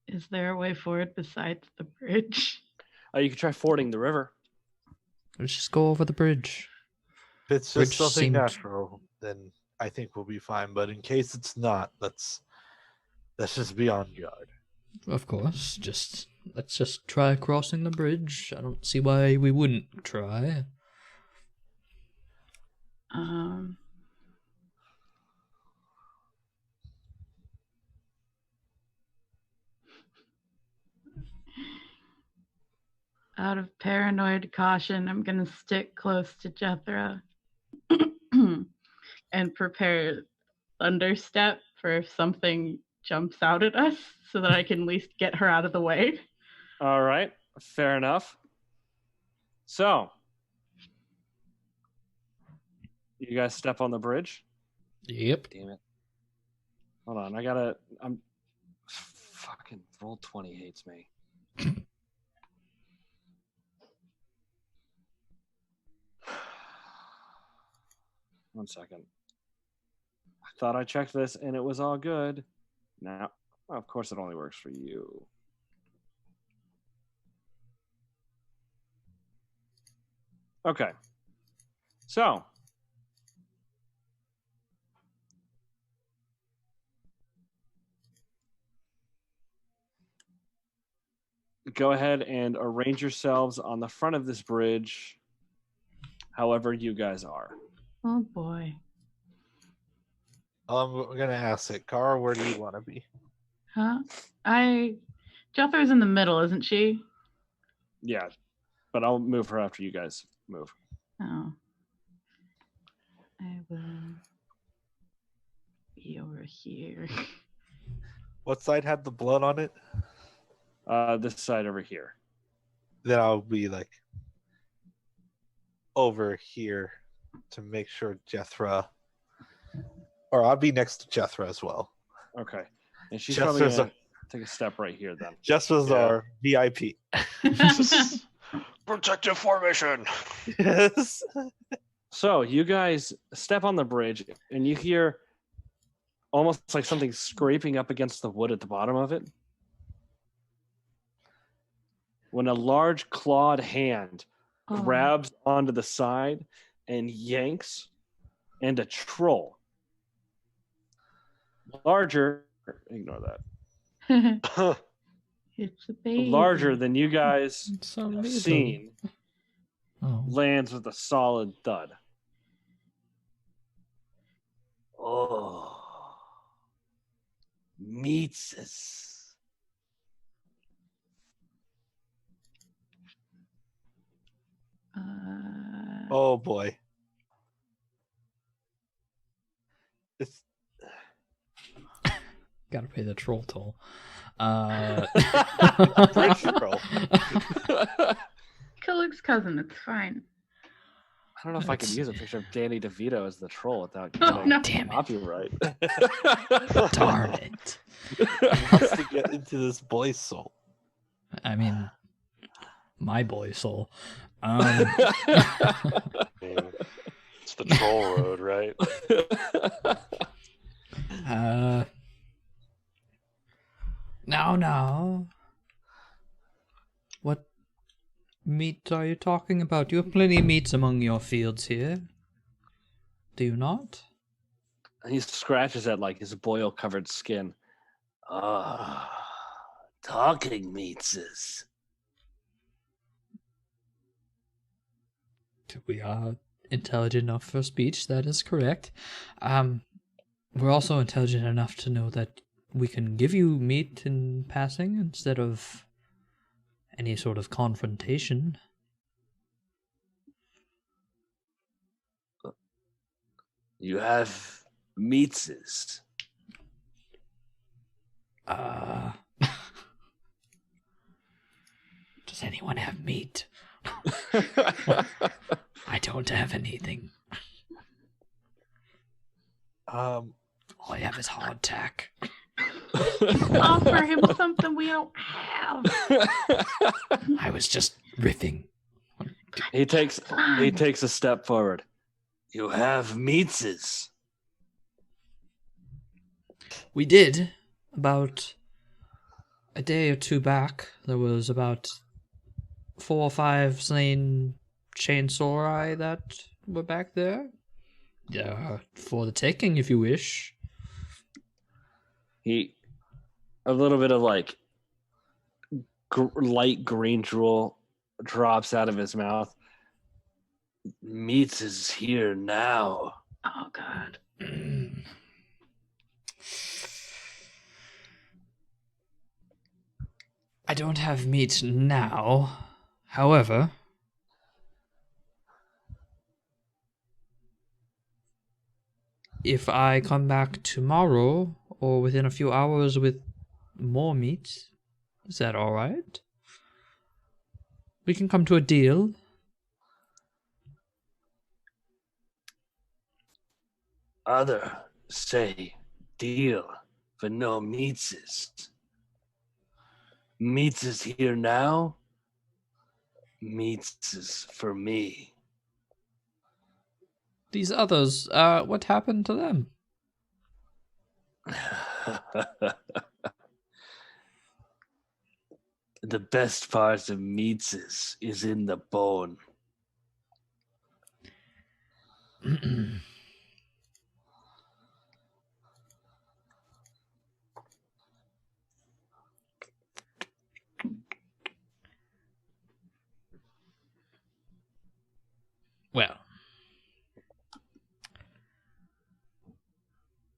Is there a way forward besides the bridge? You could try fording the river. Let's just go over the bridge. If it's Bridge just something seemed- natural, then I think we'll be fine. But in case it's not, let's just be on guard. Of course, let's just try crossing the bridge. I don't see why we wouldn't try. Out of paranoid caution, I'm gonna stick close to Jethra and prepare thunderstep for if something jumps out at us so that I can at least get her out of the way. All right, fair enough. So, you guys step on the bridge. Yep. Damn it. Hold on, I'm fucking roll 20 hates me. One second. I thought I checked this and it was all good. Now, of course, it only works for you. Okay. So, go ahead and arrange yourselves on the front of this bridge however you guys are. Oh boy. I'm gonna ask it, Kara, where do you want to be? Huh? Jethra's in the middle, isn't she? Yeah, but I'll move her after you guys move. Oh. I will be over here. What side had the blood on it? This side over here. Then I'll be like over here to make sure Jethra, or I'll be next to Jethra as well. Okay. And she's probably Jethra's going to take a step right here then. Jethra's Yeah. our VIP. Protective formation. Yes. So you guys step on the bridge and you hear almost like something scraping up against the wood at the bottom of it. When a large clawed hand Oh. grabs onto the side and yanks, and a troll, larger, ignore that, It's a baby. larger than you guys So have little. seen, Oh. lands with a solid thud. Oh, Meatses. Oh boy. It's Gotta pay the troll toll. bridge troll. Killick's cousin, it's fine. I don't know if I can That's- use a picture of Danny DeVito as the troll without Oh, getting no. Damn it. copyright. Darn it. Wants to get into this boy's soul. I mean, my boy soul. I mean, it's the troll road, right? Now. What meat are you talking about? You have plenty of meats among your fields here. Do you not? He scratches at like his boil-covered skin. Talking Meatses. We are intelligent enough for speech, that is correct. We're also intelligent enough to know that we can give you meat in passing instead of any sort of confrontation. You have meatses. Does anyone have meat? I don't have anything. All I have is hardtack. Offer him something we don't have. I was just riffing. He takes a step forward. You have meatses. We did. About a day or two back, there was about 4 or 5 slain chainsaw that were back there. Yeah, for the taking, if you wish. A little bit of like light green drool drops out of his mouth. Meats is here now. Oh God. I don't have meat now. However, if I come back tomorrow or within a few hours with more meat, is that all right? We can come to a deal. Other say deal for no meatses. Meats is here now. Meats is for me. These others, what happened to them? The best part of meats is in the bone. Well,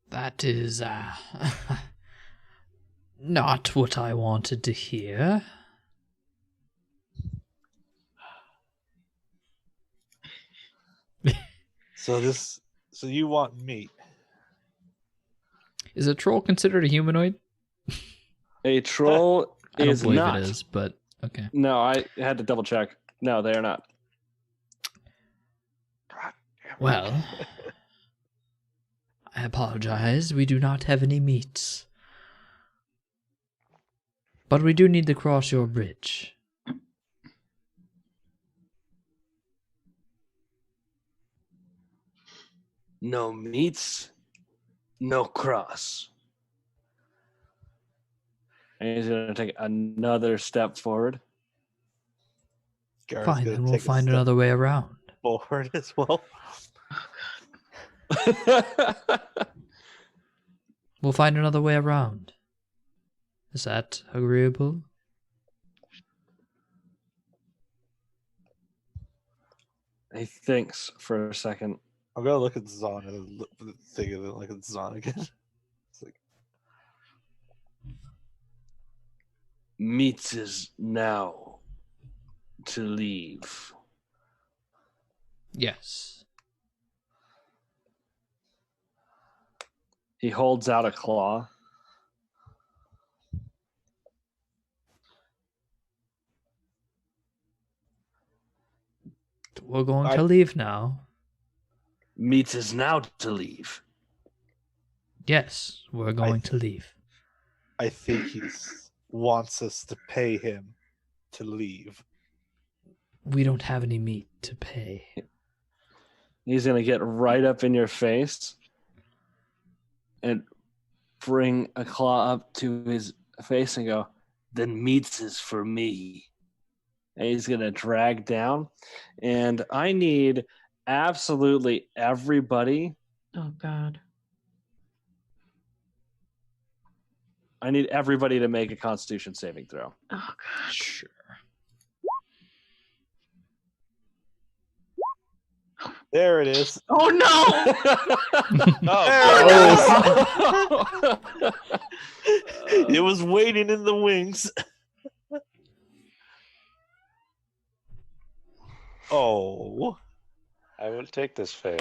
that is not what I wanted to hear. So you want meat? Is a troll considered a humanoid? A troll I don't is believe not. it is, but okay. No, I had to double check. No, they are not. God damn it. Well, I apologize. We do not have any meats. But we do need to cross your bridge. No meats, no cross. And he's going to take another step forward. Gareth's Fine, gonna then we'll take a find step another way around. forward as well. We'll find another way around. Is that agreeable? He thinks for a second. I'm gonna look at Zahn and think of it like it's Zahn again. It's like, Meats is now to leave. Yes. He holds out a claw. We're going to leave now. Meats is now to leave. Yes, we're going to leave. I think he wants us to pay him to leave. We don't have any meat to pay. He's going to get right up in your face and bring a claw up to his face and go, then meats is for me. And he's going to drag down. And I need absolutely everybody. Oh God. I need everybody to make a Constitution saving throw. Oh God. Sure. There it is. Oh no! It was waiting in the wings. Oh. I will take this fail.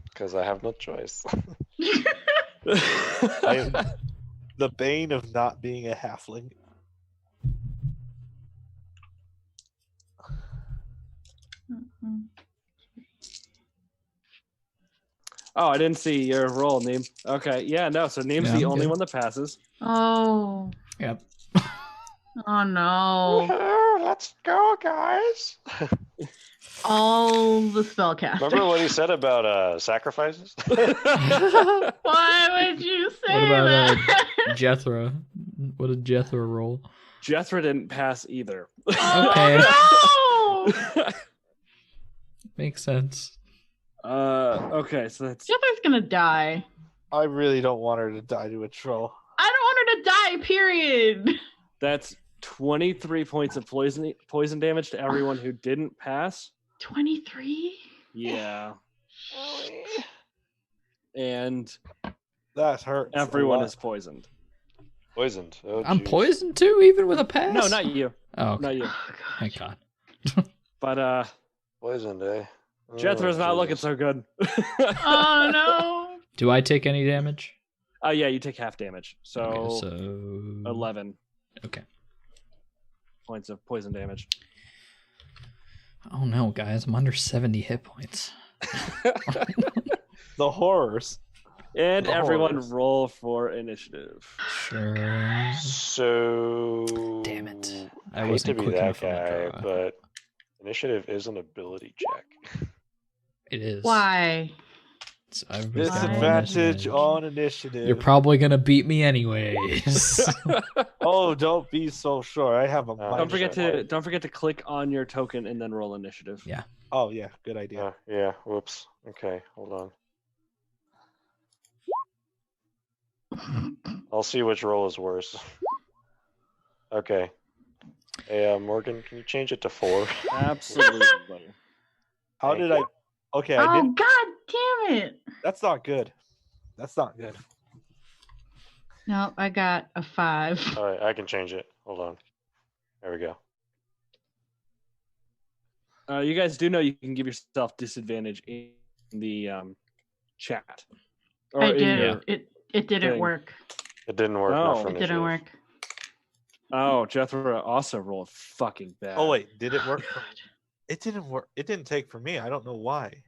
Because I have no choice. I am the bane of not being a halfling. Oh, I didn't see your roll, Neem. Okay, yeah, no. So Neem's Yeah, the I'm only good. one that passes. Oh. Yep. Oh no. Woohoo, let's go, guys. All the spellcasters. Remember what he said about sacrifices? Why would you say What about that? Jethro? What did Jethro roll? Jethro didn't pass either. Okay. Oh, no! Makes sense. Okay, so that's Jethro's gonna die. I really don't want her to die to a troll. I don't want her to die, period. that's 23 points of poison damage to everyone who didn't pass. 23? Yeah. And That hurts. a everyone lot. is poisoned. Poisoned. Oh, I'm jeez. poisoned too, even with a pass? No, not you. Oh, okay. Not you. Oh, God. Thank God. But Poisoned, eh? Jethro's Oh, not looking Jesus. so good. Oh, no. Do I take any damage? Oh yeah, you take half damage. So, Okay, so 11 Okay. points of poison damage. Oh no, guys, I'm under 70 hit points. The horrors. And The everyone horrors. roll for initiative. Sure. So. Damn it. I I hate to wasn't be quick that enough on the guy, draw. but initiative is an ability check. It is. Why? So everybody's got one Disadvantage disadvantage. on initiative. You're probably gonna beat me anyways. Oh, don't be so sure. I have a Don't Don't forget minus to one. don't forget to click on your token and then roll initiative. Yeah. Oh yeah, good idea. Yeah, whoops. Okay, hold on. I'll see which roll is worse. Okay. Hey, Morgan, can you change it to 4? Absolutely. How Thank did you. I? Okay, I Oh, did. God damn it. That's not good. That's not good. No, I got a 5. Alright, I can change it. Hold on. There we go. You guys do know you can give yourself disadvantage in the chat. Or I in did. your- It didn't thing. work. It didn't work. Oh. Not for It didn't initiative. work. Oh, Jethro also rolled fucking bad. Oh wait, did it work? God. It didn't work. It didn't take for me. I don't know why.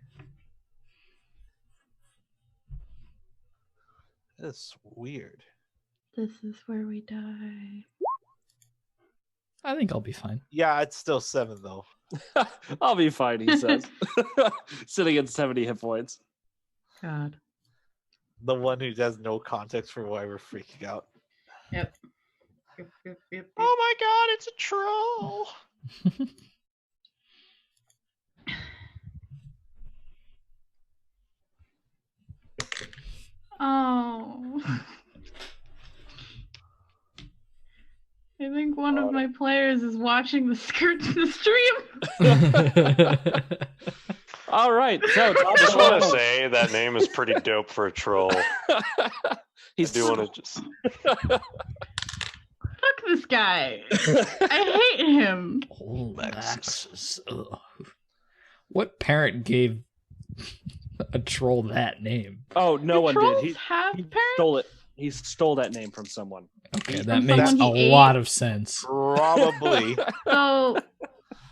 That's weird. This is where we die. I think I'll be fine. Yeah, it's still 7 though. I'll be fine, he says. Sitting at 70 hit points. God. The one who has no context for why we're freaking out. Yep. Yep. Oh my god, it's a troll! Oh. I think one of my players is watching the stream. All right. So I just want to say that name is pretty dope for a troll. he's I do want to just. Fuck this guy. I hate him. Oh, Lexus. Lexus. Ugh. What parent gave a troll that name? Oh, no Do one trolls did. have He parents? stole it. He stole that name from someone. Okay, From that makes someone a he lot ate? of sense. Probably. So, How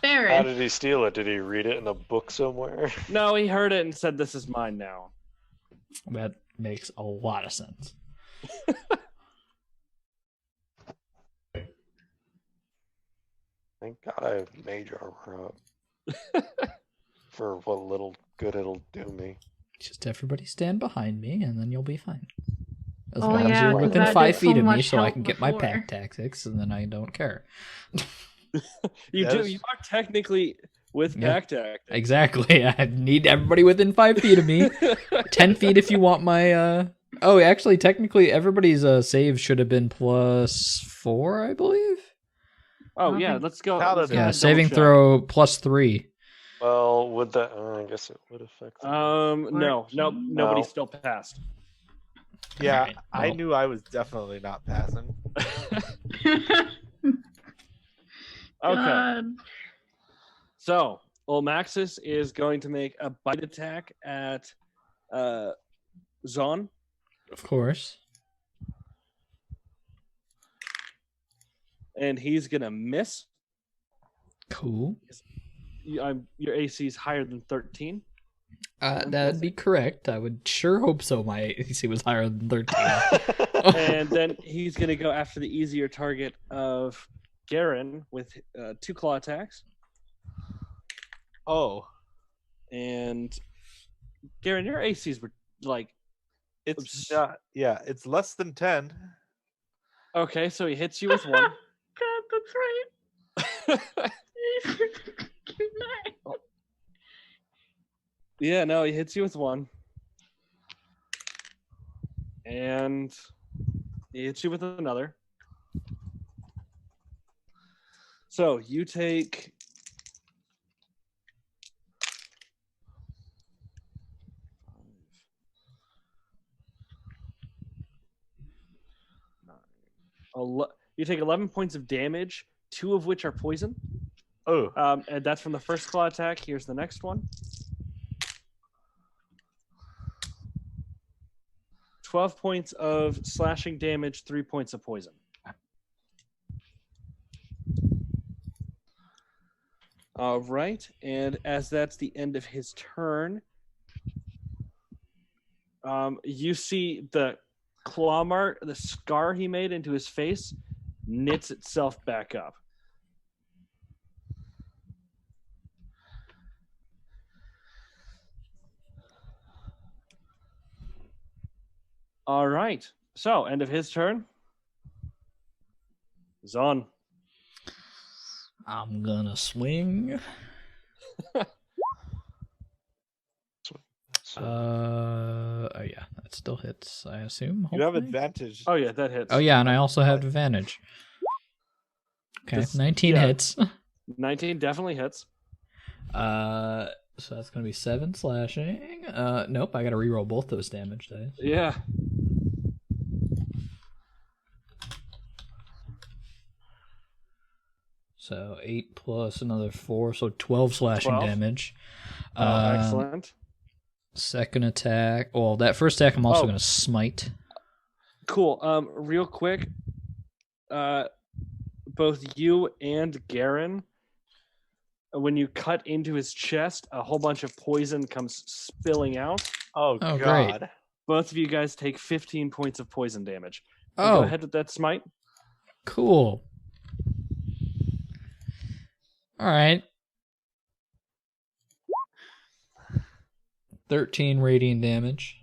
Barrett. did he steal it? Did he read it in a book somewhere? No, he heard it and said, "This is mine now." That makes a lot of sense. Thank God I have mage armor up. For what little good it'll do me. Just everybody stand behind me, and then you'll be fine. As Oh, long as yeah, you're 'cause within that 5 did feet so of me, much so I help can get my before. pack tactics, and then I don't care. You That do. is- You are technically with Yeah. pack tactics. Exactly. I need everybody within 5 feet of me. 10 feet if you want my. Oh, actually, technically, everybody's save should have been +4, I believe. Oh I yeah, think- let's go. How let's did- go Yeah, ahead and saving double check. throw +3. Well, would that? I guess it would affect. No, 14. nobody No. still passed. Yeah, Alright, I well. knew I was definitely not passing. Okay, God. So, Maxis is going to make a bite attack at Zon. Of course. And he's going to miss. Cool. Your AC is higher than 13. That'd be correct. I would sure hope so. My AC was higher than 13. And then he's going to go after the easier target of Garen with 2 claw attacks. Oh, And Garen, your ACs were like... it's not. Yeah, it's less than 10. Okay, so he hits you with 1. God, that's right. Yeah, no, he hits you with 1. And he hits you with another. So you take... You take 11 points of damage, 2 of which are poison. Oh, And that's from the first claw attack. Here's the next one. 12 points of slashing damage, 3 points of poison. All right, and as that's the end of his turn, you see the claw mark, the scar he made into his face, knits itself back up. All right, so end of his turn. Zon. I'm gonna swing. Oh yeah, that still hits, I assume. you have hopefully? advantage. Oh yeah, that hits. Oh yeah, and I also have advantage. Okay, This- 19 yeah. hits. 19 definitely hits. So that's gonna be 7 slashing. Nope, I gotta reroll both those damage dice. Yeah. So 8 plus another 4, so 12 slashing 12. damage. Excellent. Second attack. Well, that first attack I'm also Oh. gonna smite. Cool. Real quick, both you and Garen, when you cut into his chest, a whole bunch of poison comes spilling out. Oh, Oh, great. God. Both of you guys take 15 points of poison damage. And Oh, go ahead with that smite. cool. All right. 13 radiant damage.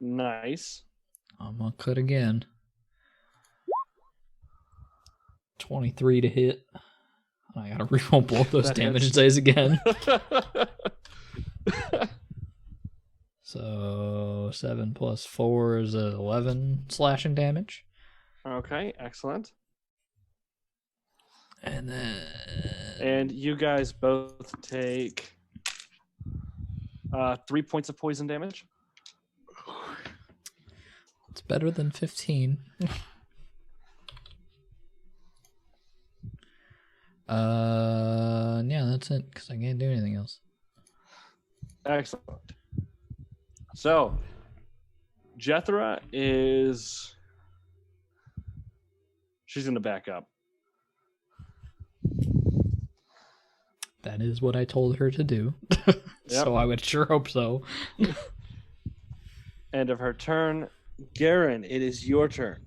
Nice. I'm gonna cut again. 23 to hit. I gotta reroll both those That damage hits. dice again. So 7 plus 4 is 11 slashing damage. Okay, excellent. And then And you guys both take 3 points of poison damage. it's better than 15. Yeah, that's it, because I can't do anything else. Excellent. So, Jethra is... She's going to back up. That is what I told her to do. Yep. So I would sure hope so. End of her turn. Garen, it is your turn.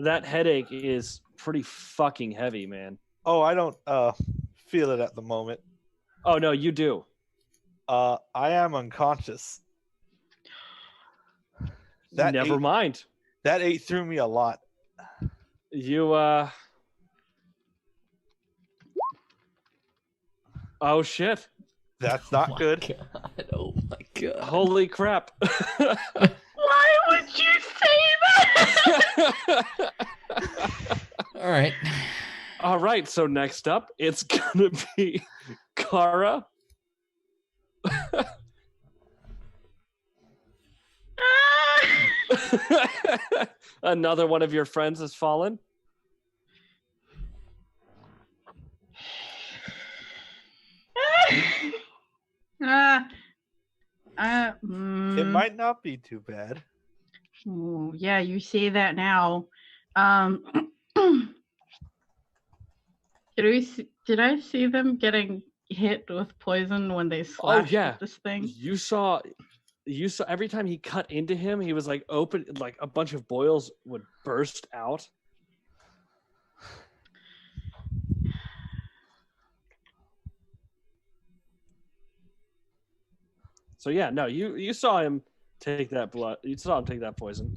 That headache is pretty fucking heavy, man. Oh, I don't feel it at the moment. Oh, no, you do. I am unconscious. That Never ate, mind. that ate through me a lot. You, Oh, shit. That's Oh not my good. God. Oh my god. Holy crap. Why would you say that? All right. All right, so next up, it's going to be Kara. Another one of your friends has fallen. It might not be too bad. Ooh, yeah, you say that now. Did I see them getting hit with poison when they slashed at this thing? You saw every time he cut into him, he was like open, like a bunch of boils would burst out. So yeah, no, you saw him take that blood. You saw him take that poison.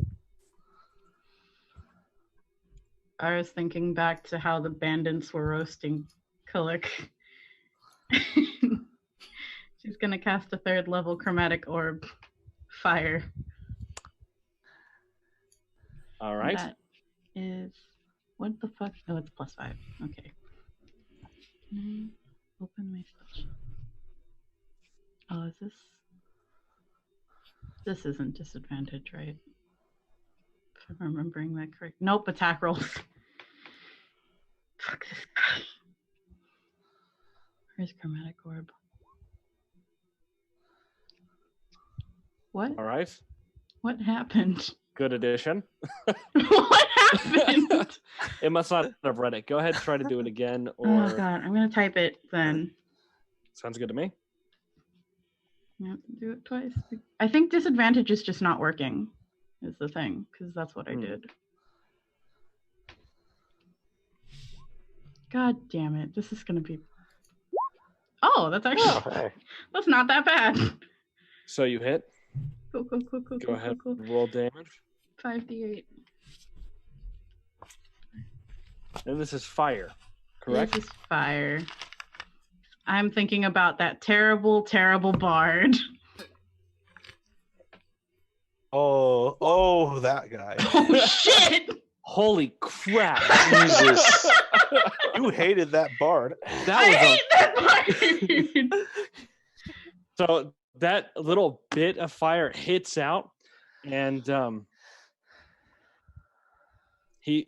I was thinking back to how the bandits were roasting Kulik. She's gonna cast a 3rd level chromatic orb. Fire. All right. That is what the fuck? Oh, it's +5. Okay. Can I open my spell? Oh, is this? This isn't disadvantage, right? If I'm remembering that correct. Nope, attack rolls. Fuck this guy. Where's chromatic orb? What? All right. What happened? Good addition. What happened? It must not have read it. Go ahead, try to do it again. Or Oh god, I'm gonna type it then. sounds good to me. I have to do it twice. I think disadvantage is just not working. Is the thing, because that's what I did. God damn it! This is gonna be. Oh, that's actually hey. that's not that bad. So you hit. Cool. Go ahead. Roll damage. 5d8. And this is fire, correct? This is fire. I'm thinking about that terrible, terrible bard. Oh, that guy. Oh shit! Holy crap! Jesus. You hated that bard. I hate that bard. So that little bit of fire hits out, and he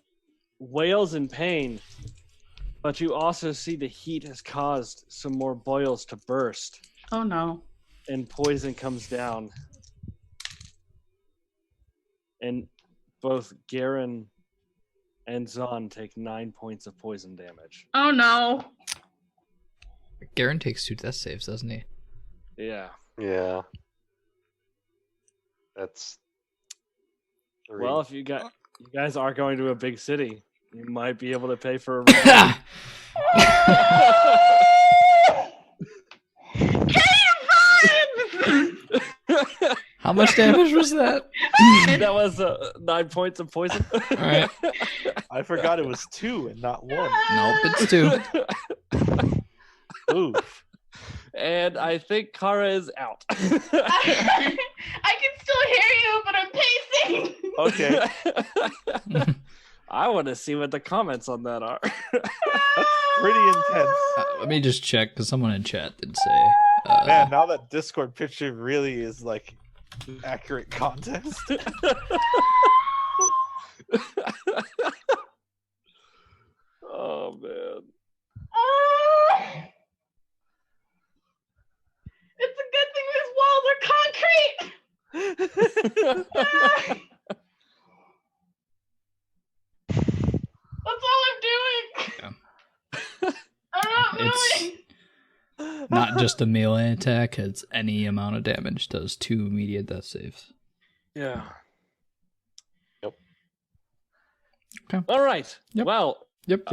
wails in pain. But you also see the heat has caused some more boils to burst, Oh no. and poison comes down. And both Garen and Zahn take 9 points of poison damage. Oh no. Garen takes 2 death saves, doesn't he? Yeah. Yeah. That's 3. Well, if you guys are going to a big city, you might be able to pay for a How much damage was that? That was 9 points of poison. All right. I forgot it was 2 and not 1. Nope, it's 2. Oof. And I think Kara is out. I can still hear you, but I'm pacing. Okay. I want to see what the comments on that are. That's pretty intense. Let me just check, because someone in chat did say. Man, now that Discord picture really is like accurate context. Oh man. It's a good thing these walls are concrete. That's all I'm doing. I'm not moving. Not just a melee attack, it's any amount of damage does 2 immediate death saves. Yeah. Yep. Okay. All right. Yep. Well, Yep.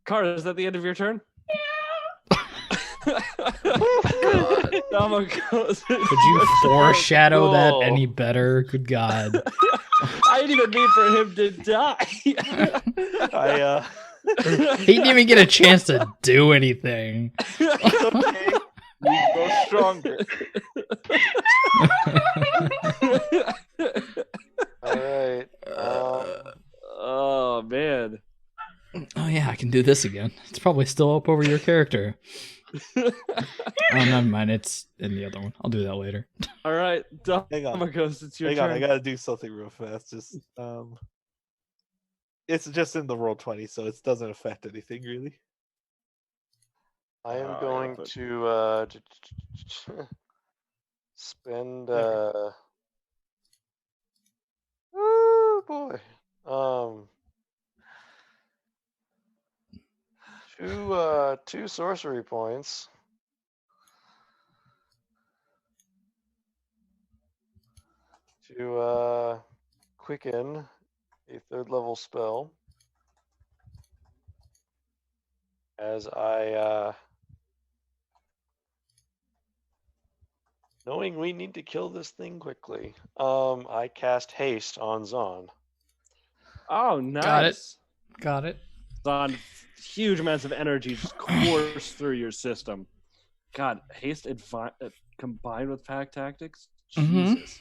Kara, is that the end of your turn? God. Could Could you foreshadow that any better? Good God. I didn't even mean for him to die. He didn't even get a chance to do anything. It's okay. We grow stronger. All right. Oh man. Oh yeah, I can do this again. It's probably still up over your character. Oh, never mind. It's in the other one. I'll do that later. All right, Hang on. Domagos, it's your Hang turn. on, I gotta do something real fast. Just it's just in the roll 20, so it doesn't affect anything really. I am Oh, yeah, going but- to spend. Oh boy. Two sorcery points. To quicken a 3rd level spell. As I knowing we need to kill this thing quickly, I cast haste on Zon. Oh, nice. Got it. Zon, huge amounts of energy just course through your system. God, haste combined with pack tactics? Jesus.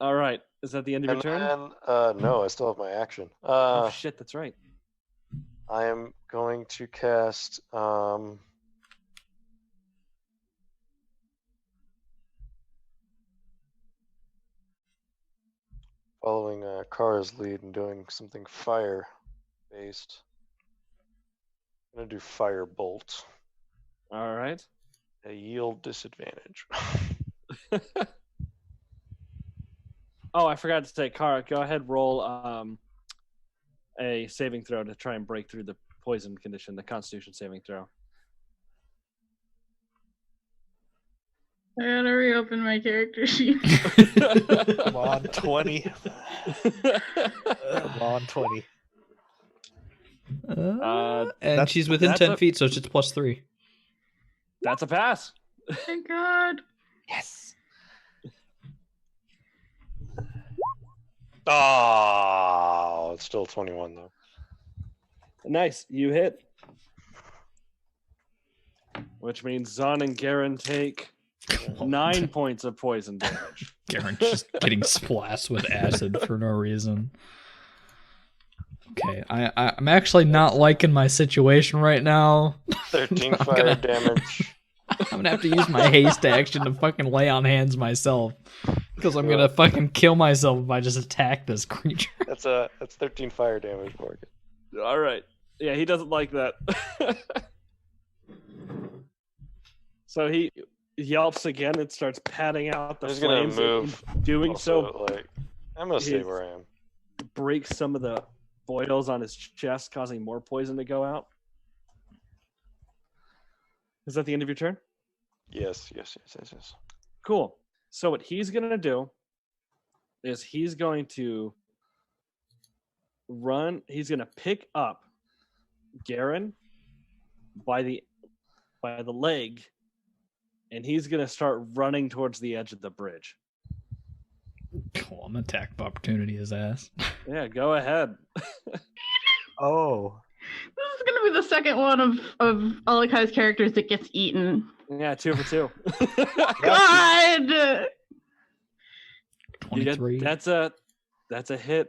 All right. Is that the end of your turn? Then, no, I still have my action. Oh, shit, that's right. I am going to cast following Kara's lead and doing something fire based. I'm gonna do fire bolt. All right. A yield disadvantage. Oh, I forgot to say, Kara, go ahead, roll a saving throw to try and break through the poison condition, the Constitution saving throw. I gotta reopen my character sheet. Come on, 20. Come on, 20. And she's within 10 feet, so it's just +3. That's a pass. Thank God. Yes. Oh, it's still 21 though. Nice. You hit. Which means Zon and Garen take 9 points of poison damage. Garen's just getting splashed with acid for no reason. Okay, I'm actually not liking my situation right now. 13 fire damage. I'm gonna have to use my haste action to fucking lay on hands myself. Because I'm gonna fucking kill myself if I just attack this creature. That's 13 fire damage, Morgan. All right. Yeah, he doesn't like that. So he yelps again and starts patting out the He's gonna flames. move. In doing Also, so, like, I'm gonna stay where I am. breaks some of the boils on his chest, causing more poison to go out. Is that the end of your turn? Yes. Cool. So what he's going to do is he's going to run. He's going to pick up Garen by the leg, and he's going to start running towards the edge of the bridge. Cool, I'm gonna attack of opportunity his ass. Yeah, go ahead. Oh. This is gonna be the second one of Alakai's characters that gets eaten. Yeah, 2 for 2. God! 23. That's a hit.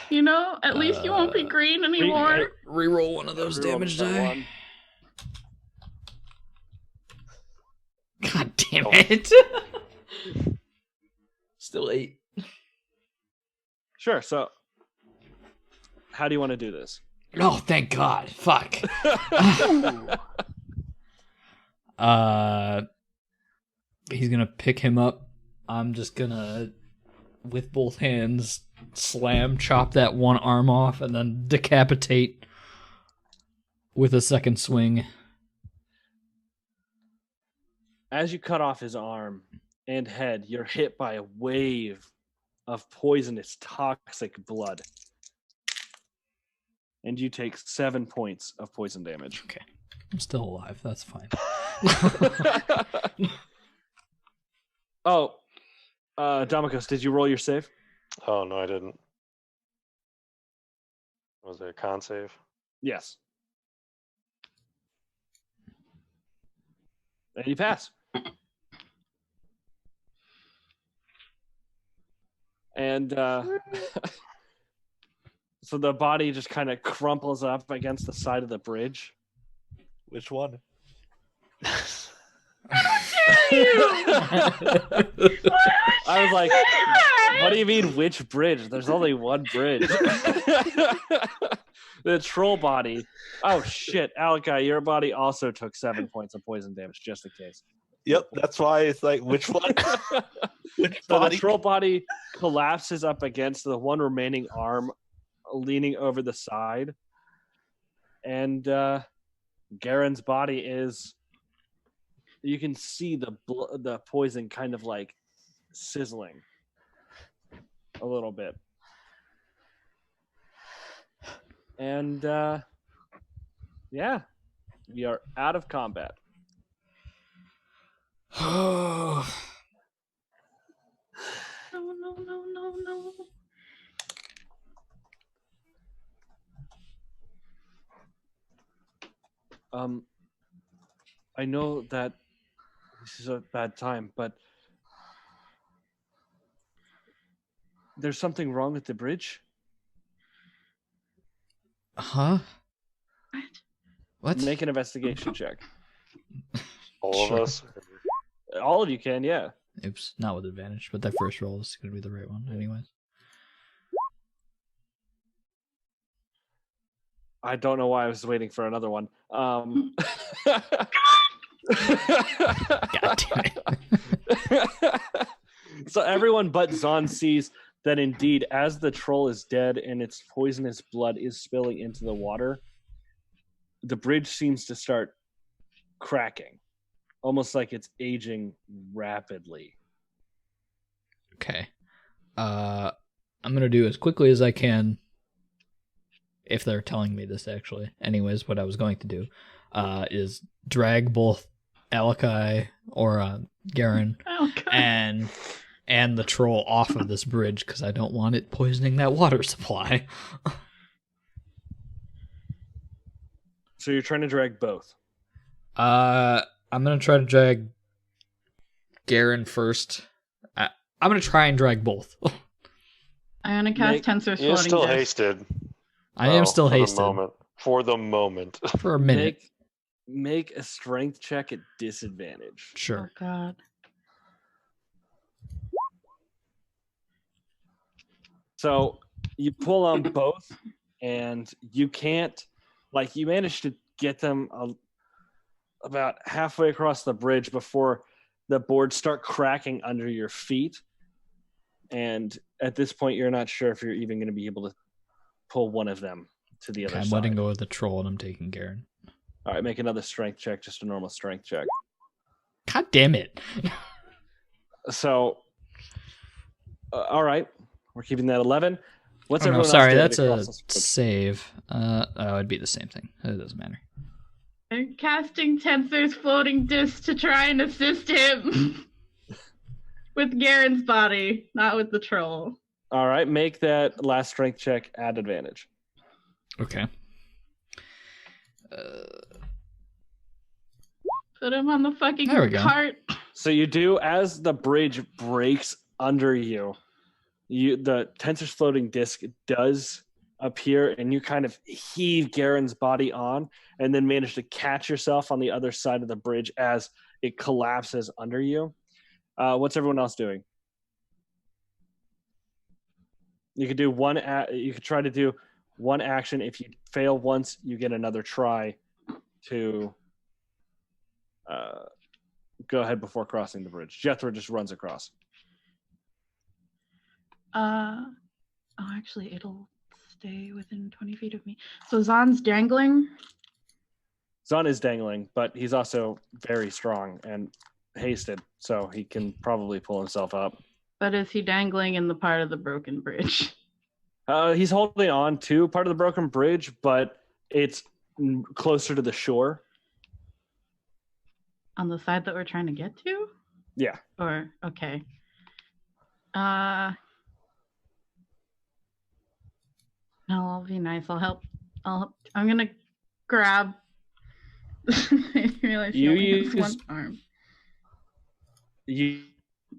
You know, at least you won't be green anymore. Reroll one of those damage die. God damn it! Still 8. Sure. So, how do you want to do this? Oh, thank God! Fuck. He's gonna pick him up. I'm just gonna, with both hands, chop that one arm off, and then decapitate with a second swing. As you cut off his arm and head, you're hit by a wave of poisonous, toxic blood. And you take 7 points of poison damage. Okay. I'm still alive. That's fine. Oh, Damikos, did you roll your save? Oh, no, I didn't. Was there a con save? Yes. And you pass. And so the body just kind of crumples up against the side of the bridge. Which one? I was like, what do you mean, which bridge? There's only one bridge. The troll body. Oh shit, Alakai, your body also took 7 points of poison damage, just in case. Yep, that's why it's like, which one? Which So the body? troll body collapses up against the one remaining arm, leaning over the side, and Garen's body is. You can see the poison kind of like sizzling a little bit, and yeah, we are out of combat. Oh, No. I know that this is a bad time, but there's something wrong with the bridge. huh? What? Make an investigation check. All Sure. of us. All of you can, yeah. Oops, not with advantage, but that first roll is going to be the right one, anyways. I don't know why I was waiting for another one. God damn it. So everyone but Zahn sees that indeed, as the troll is dead and its poisonous blood is spilling into the water, the bridge seems to start cracking, almost like it's aging rapidly. Okay. I'm going to do as quickly as I can, if they're telling me this actually. Anyways, what I was going to do is drag both Alakai or Garen Oh, God. and the troll off of this bridge because I don't want it poisoning that water supply. So you're trying to drag both. I'm going to try to drag Garen first. I'm going to try and drag both. I'm gonna cast Tensor's You're floating still disc. hasted. I am still for hasted The moment. For the moment. for a minute. Make a strength check at disadvantage. Oh Sure. God. So you pull on both, and you can't, like, you manage to get them about halfway across the bridge before the boards start cracking under your feet. And at this point, you're not sure if you're even going to be able to pull one of them to the Okay, other I'm side. letting go of the troll and I'm taking Garen. All right, make another strength check, just a normal strength check. God damn it. So, all right, we're keeping that 11. What's Oh, no, everyone sorry, else doing that's to a cross this bridge? save. It'd be the same thing. It doesn't matter. I'm casting Tensor's floating disc to try and assist him with Garen's body, not with the troll. All right, make that last strength check at advantage. Okay. Put him on the fucking There we go. cart. So you do, as the bridge breaks under you, the Tensor's floating disc does appear, and you kind of heave Garen's body on, and then manage to catch yourself on the other side of the bridge as it collapses under you. What's everyone else doing? You could do one. You could try to do one action. If you fail once, you get another try to go ahead before crossing the bridge. Jethro just runs across. Actually, it'll stay within 20 feet of me. So Zahn's dangling. Zahn is dangling, but he's also very strong and hasted, so he can probably pull himself up. But is he dangling in the part of the broken bridge? He's holding on to part of the broken bridge, but it's closer to the shore. On the side that we're trying to get to? Yeah. Or, okay. No, I'll be nice. I'll help. I'm gonna grab. I realize he You only has use- one arm. You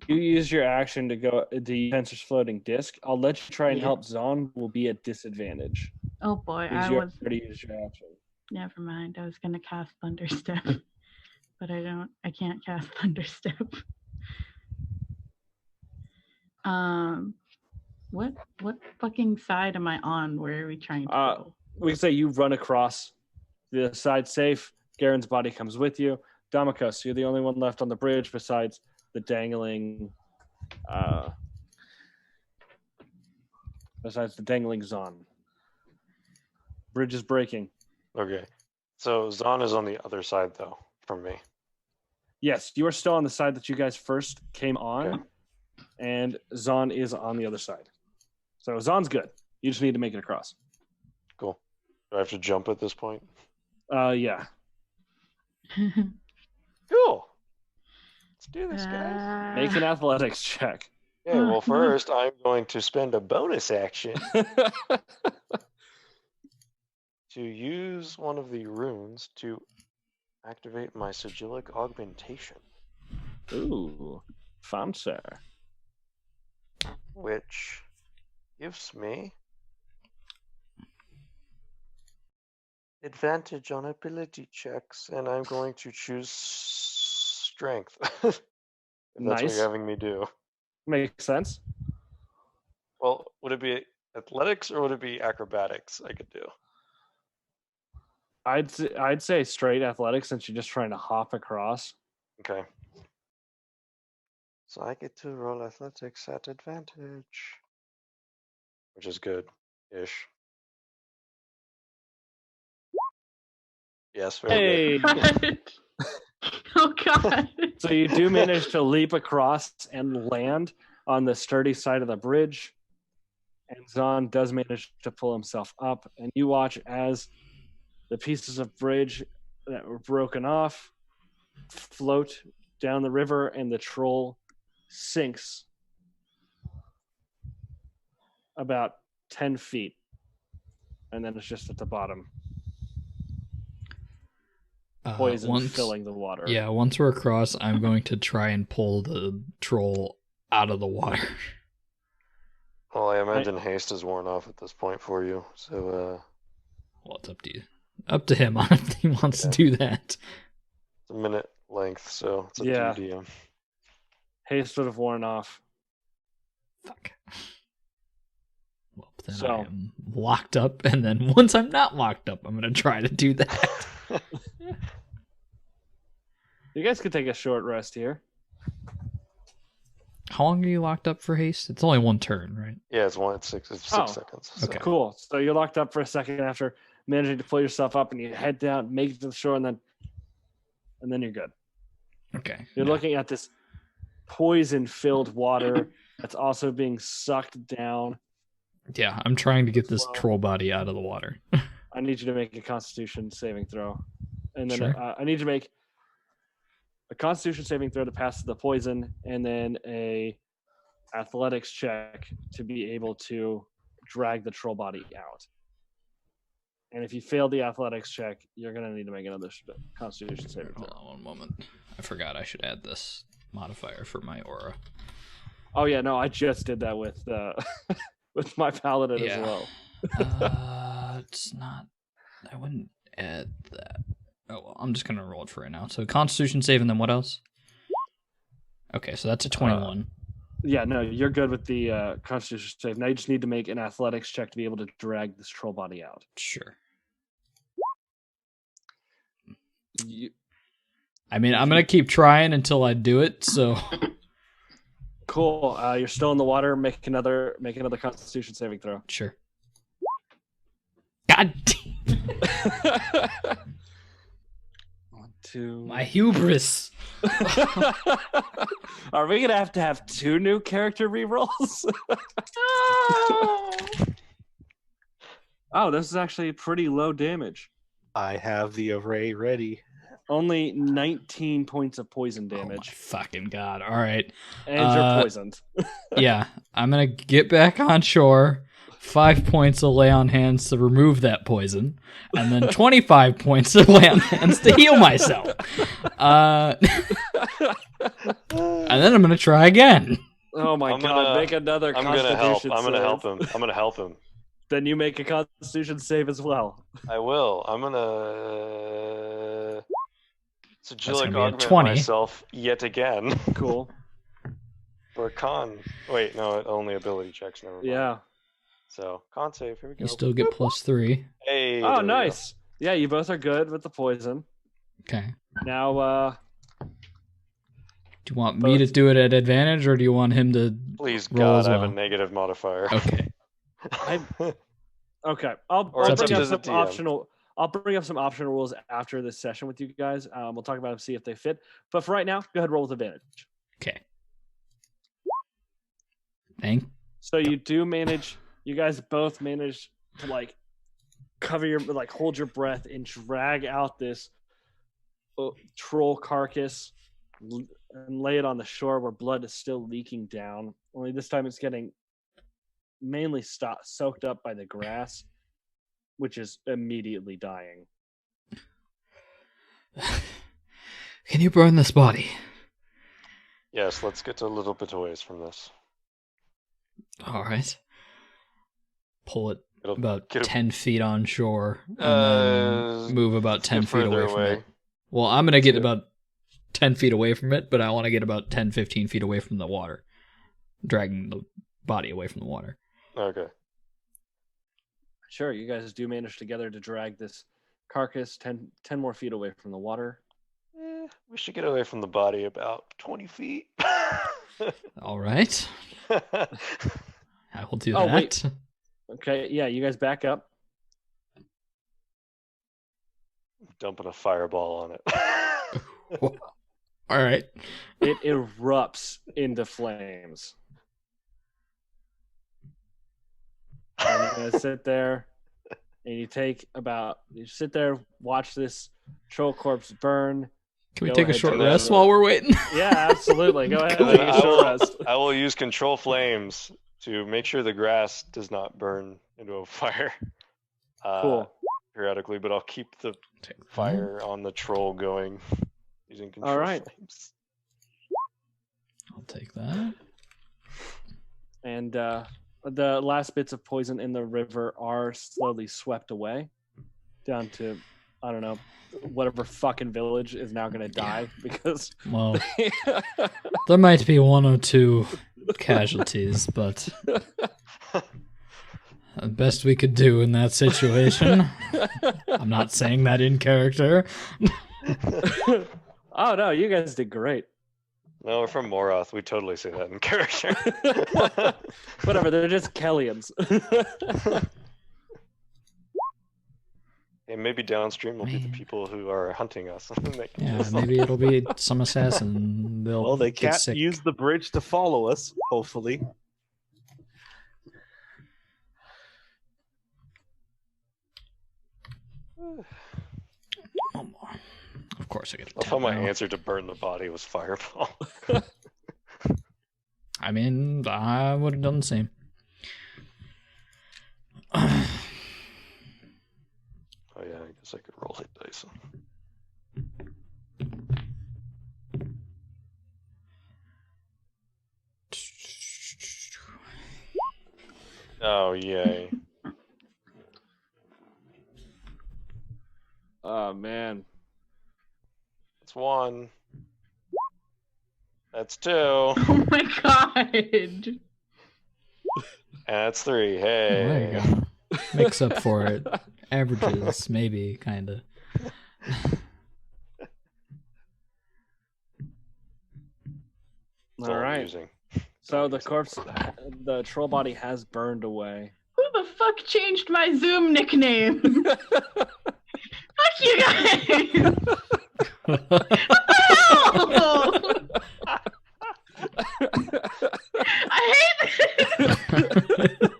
use your action to go the Tensor's floating disc. I'll let you try and Yeah. help Zahn. Will be at disadvantage. Oh boy, Because I you was. already used your action. Never mind. I was gonna cast Thunderstep, but I can't cast Thunderstep. What fucking side am I on? Where are we trying to go? we can say you run across the side safe. Garen's body comes with you. Damikos, you're the only one left on the bridge besides the dangling Zon. Bridge is breaking. Okay. So Zahn is on the other side, though, from me. Yes, you are still on the side that you guys first came on, Okay. and Zon is on the other side. So Zon's good. You just need to make it across. Cool. Do I have to jump at this point? Yeah. Cool. Let's do this, guys. Make an athletics check. Okay, well, first, I'm going to spend a bonus action to use one of the runes to activate my sigillic augmentation, Ooh, fancy. which gives me advantage on ability checks, and I'm going to choose strength. If that's what Nice. you're having me do. Makes sense. Well, would it be athletics or would it be acrobatics I could do? I'd say straight athletics since you're just trying to hop across. Okay. So I get to roll athletics at advantage, which is good-ish. Yes, very good. Hey. Oh god. So you do manage to leap across and land on the sturdy side of the bridge. And Zon does manage to pull himself up. And you watch as the pieces of bridge that were broken off float down the river, and the troll sinks about 10 feet. And then it's just at the bottom. Poison filling the water. Yeah, once we're across, I'm going to try and pull the troll out of the water. Well, I imagine haste is worn off at this point for you, so Well, it's up to you. Up to him on if he wants to do that. it's a minute length, so it's up Yeah. to you, DM. Haste would have worn off. Fuck. Well, then So- I am locked up, and then once I'm not locked up, I'm going to try to do that. You guys could take a short rest here. How long are you locked up for haste? It's only one turn, right? Yeah, it's 6 Oh, seconds. So. okay. Cool. So you're locked up for a second after managing to pull yourself up, and you head down, make it to the shore, and then you're good. Okay. You're yeah. looking at this poison-filled water that's also being sucked down. Yeah, I'm trying to get this Well- troll body out of the water. I need you to make a Constitution saving throw, and then Sure. I need you to make a Constitution saving throw to pass the poison, and then a athletics check to be able to drag the troll body out. And if you fail the athletics check, you're going to need to make another Constitution saving Hold throw. on one moment. I forgot I should add this modifier for my aura. Oh yeah, no, I just did that with with my paladin as Yeah. well. It's not. I wouldn't add that. Oh well, I'm just gonna roll it for right now. So Constitution save, and then what else? Okay, so that's a 21. Yeah, no, you're good with the Constitution save. Now you just need to make an athletics check to be able to drag this troll body out. Sure. You, I mean, I'm gonna keep trying until I do it. So cool. You're still in the water. Make another Constitution saving throw. sure. God damn. 1, 2. My hubris. Are we gonna have to have 2 new character rerolls? Oh, this is actually pretty low damage. I have the array ready. Only 19 points of poison Oh my damage, fucking god! All right. and you're Uh, poisoned. Yeah, I'm gonna get back on shore. 5 points of lay on hands to remove that poison, and then 25 points of lay on hands to heal myself. And then I'm gonna try again. Oh my I'm god! gonna- Make another I'm gonna help. Constitution I'm gonna save. help him. I'm gonna help him. Then you make a Constitution save as well. I will. I'm gonna sigillic gonna be a augment 20. myself yet again Cool. for a con. Wait, no, only ability checks. Never mind. Yeah. So con save. Here we go. You still get +3. Hey. Oh, there we go. nice. Yeah, you both are good with the poison. Okay. Now, Do you want me to do it at advantage, or do you want him to Please roll God, as I have well? a negative modifier. Okay. okay. I'll Or it's bring up up to the some DM. optional. I'll bring up some optional rules after this session with you guys. We'll talk about them, see if they fit. But for right now, go ahead and roll with advantage. Okay. Thank. So you do manage. You guys both manage to like cover your hold your breath and drag out this troll carcass and lay it on the shore where blood is still leaking down. Only this time it's getting mainly soaked up by the grass, which is immediately dying. Can you burn this body? Yes, let's get a little bit away from this. All right. Pull it It'll about get a- 10 feet on shore and Uh, then move about let's 10 get feet further away from away. it. Well, I'm going to get get- about 10 feet away from it, but I want to get about 10, 15 feet away from the water. Dragging the body away from the water. Okay. Sure, you guys do manage together to drag this carcass 10 more feet away from the water. We should get away from the body about 20 feet. All right. I will do Oh, that. wait. Okay, yeah, you guys back up. Dumping a fireball on it. All right. It erupts into flames. And you guys sit there and you sit there, watch this troll corpse burn. Can we Go take a ahead, short do that. rest while we're waiting? Yeah, absolutely. Go ahead and And take then a short rest. I will use control flames to make sure the grass does not burn into a fire. Cool. Periodically, but I'll keep the Take that. fire on the troll going using control right. flames. I'll take that. And the last bits of poison in the river are slowly swept away down to, I don't know, whatever fucking village is now going to die because Well, there might be one or two casualties, but the best we could do in that situation. I'm not saying that in character. Oh no, you guys did great. No, we're from Moroth. We totally say that in character. Whatever, they're just Kellians. And maybe downstream will be the Man. people who are hunting us. Yeah, maybe it'll be some assassin. They'll Well, they get can't sick. use the bridge to follow us, hopefully. One more. Of course, I get a I 10 thought my now. answer to burn the body was fireball. I mean, I would have done the same. Oh yeah, I guess I could roll hit dice. Oh yay. Oh man. That's one. That's two. Oh my god. And that's three. There you Hey. go. Makes up for it. Averages, maybe, kind of. That's All I'm right. right. So the corpse, the troll body has burned away. Who the fuck changed my Zoom nickname? Fuck you guys! What the hell? I hate this!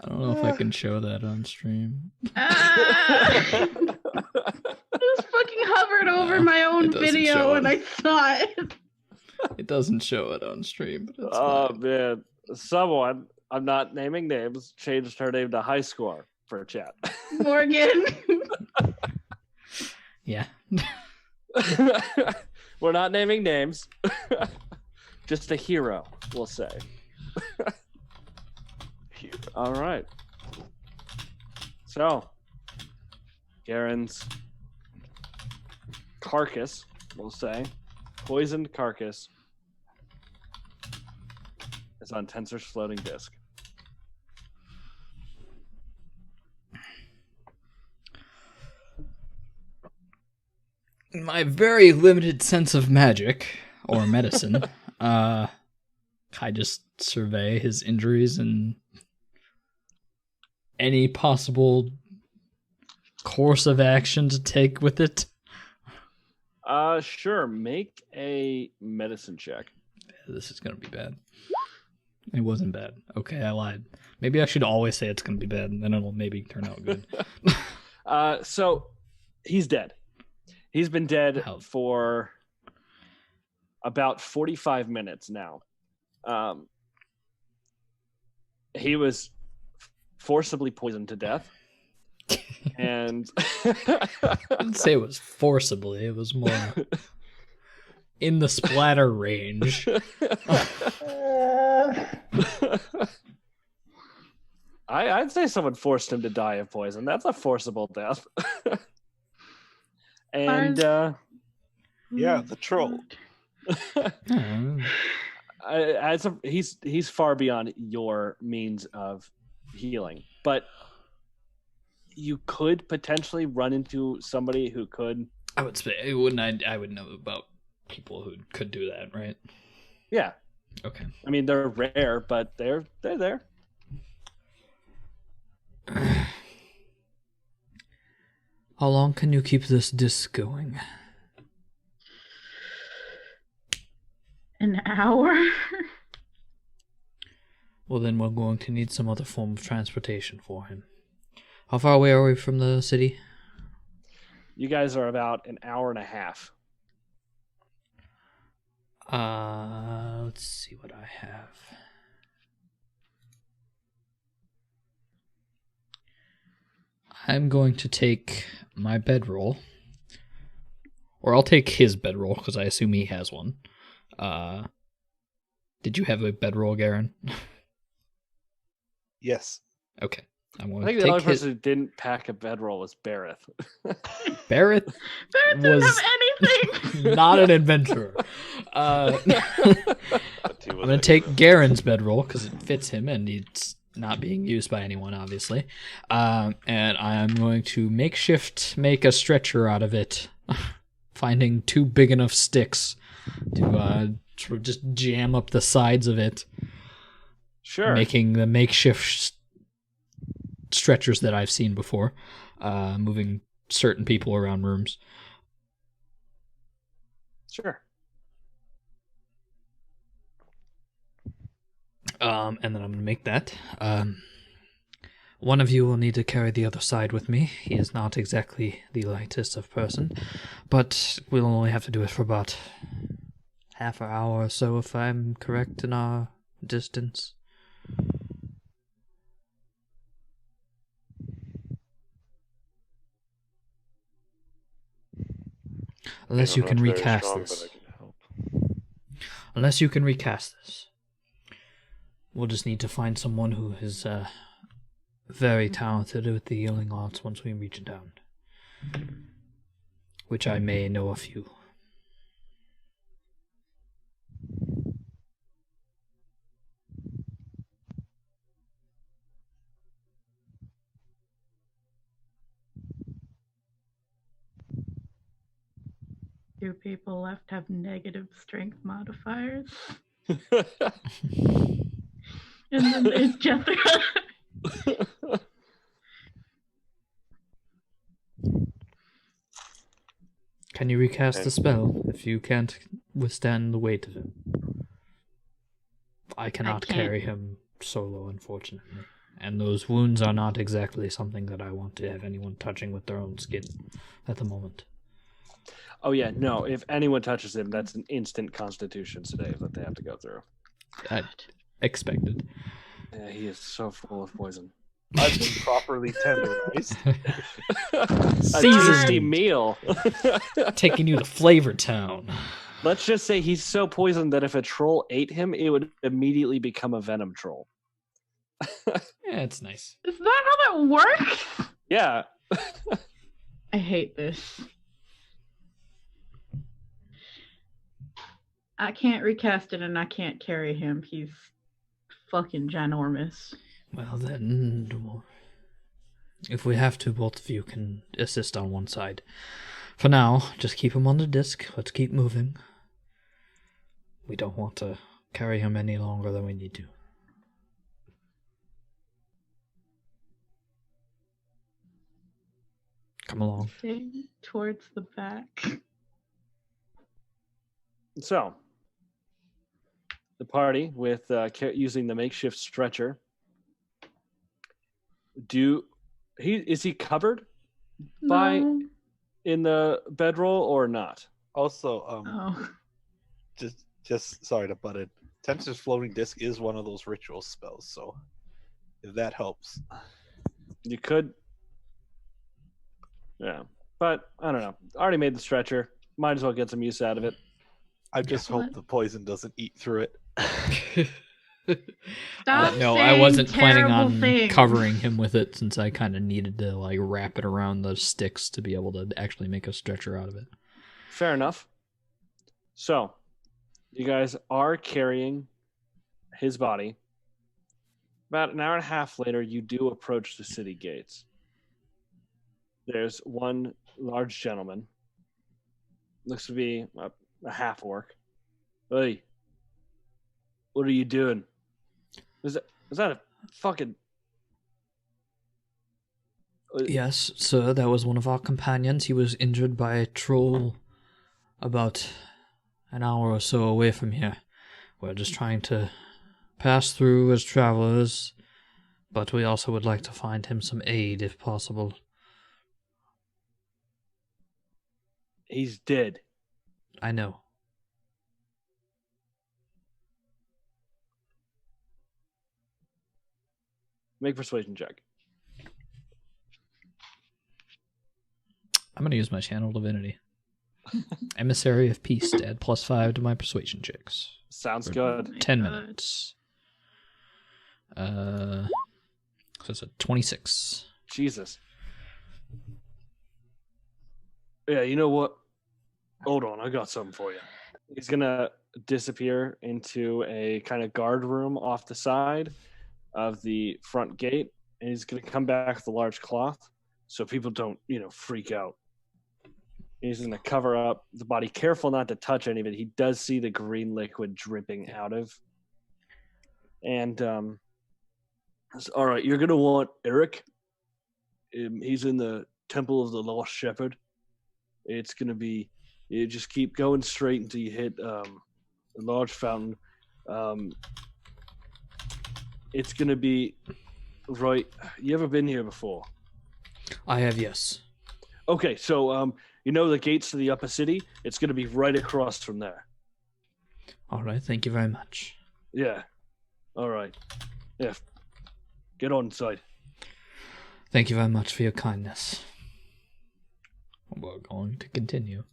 I don't know if I can show that on stream. I just fucking hovered over my it own doesn't video show and it. I saw it. It doesn't show it on stream, but it's Oh fine. man, someone, I'm not naming names, changed her name to High Score for chat. Morgan. Yeah. We're not naming names. Just a hero, we'll say. Here. All right. So, Garen's carcass, we'll say, poisoned carcass, is on Tensor's floating disk. In my very limited sense of magic or medicine, I just survey his injuries and any possible course of action to take with it. Sure. Make a medicine check. This is gonna be bad. It wasn't bad. Okay, I lied. Maybe I should always say it's gonna be bad, and then it'll maybe turn out good. So he's dead. He's been dead How? for about 45 minutes now. He was forcibly poisoned to death. And I didn't say it was forcibly. It was more in the splatter range. I'd say someone forced him to die of poison. That's a forcible death. And Yeah, the troll. he's far beyond your means of healing, but you could potentially run into somebody who could. I would say, wouldn't I would know about people who could do that, right? Yeah, Okay. I mean they're rare, but they're there. How long can you keep this disc going? An hour? Well, then we're going to need some other form of transportation for him. How far away are we from the city? You guys are about an hour and a half. Let's see what I have. I'm going to take my bedroll. Or I'll take his bedroll, because I assume he has one. Did you have a bedroll, Garen? Yes. Okay. I'm I going think to the only take his... person who didn't pack a bedroll was Barrett. Barrett Barrett didn't was have anything! not an adventurer. I'm going to take Garen's bedroll, because it fits him, and it's not being used by anyone, obviously. And I'm going to make a stretcher out of it, finding 2 big enough sticks to sort of just jam up the sides of it. Sure. Making the makeshift stretchers that I've seen before, moving certain people around rooms. Sure. And then I'm going to make that. One of you will need to carry the other side with me. He is not exactly the lightest of person, but we'll only have to do it for about half an hour or so, if I'm correct in our distance. Unless you can recast this. Unless you can recast this. We'll just need to find someone who is very talented with the healing arts once we reach down. Which I may know a few. Do people left have negative strength modifiers? And then there's Jessica. Can you recast the spell if you can't withstand the weight of it? I cannot can't. carry him solo, unfortunately. And those wounds are not exactly something that I want to have anyone touching with their own skin at the moment. Oh yeah, no. If anyone touches him, that's an instant Constitution save that they have to go through. I expected. Yeah, he is so full of poison. I've been properly tenderized. A Seasoned. tasty meal. Taking you to Flavor Town. Let's just say he's so poisoned that if a troll ate him, it would immediately become a venom troll. Yeah, it's nice. Is that how that works? Yeah. I hate this. I can't recast it and I can't carry him. He's fucking ginormous. Well, then, if we have to, both of you can assist on one side. For now, just keep him on the disc. Let's keep moving. We don't want to carry him any longer than we need to. Come along. Stay towards the back. So, the party with using the makeshift stretcher. Is he covered by No. in the bedroll or not? Also, Oh. just sorry to butt in. Tensor's floating disc is one of those ritual spells, so if that helps. You could, yeah, but I don't know. Already made the stretcher. Might as well get some use out of it. I just hope What? the poison doesn't eat through it. Stop No, I saying wasn't planning terrible on things. covering him with it since I kind of needed to like wrap it around the sticks to be able to actually make a stretcher out of it. Fair enough. So, you guys are carrying his body. About an hour and a half later, you do approach the city gates. There's one large gentleman. Looks to be a half-orc. Hey, what are you doing? Was that a fucking... Yes, sir, that was one of our companions. He was injured by a troll about an hour or so away from here. We're just trying to pass through as travelers, but we also would like to find him some aid if possible. He's dead. I know. Make persuasion check. I'm going to use my channel divinity. Emissary of Peace to add +5 to my persuasion checks. Sounds For good. 10 God. minutes. So it's a 26. Jesus. Yeah, you know what? Hold on, I got something for you. He's gonna disappear into a kind of guard room off the side of the front gate, and he's gonna come back with a large cloth so people don't, freak out. He's gonna cover up the body, careful not to touch any of it. He does see the green liquid dripping out of. And all right, you're gonna want Eric. He's in the Temple of the Lost Shepherd. It's gonna be. You just keep going straight until you hit a large fountain. It's gonna be right. You ever been here before? I have, yes. Okay, so the gates to the upper city. It's gonna be right across from there. All right, thank you very much. Yeah. All right. Yeah. Get on inside. Thank you very much for your kindness. We're going to continue.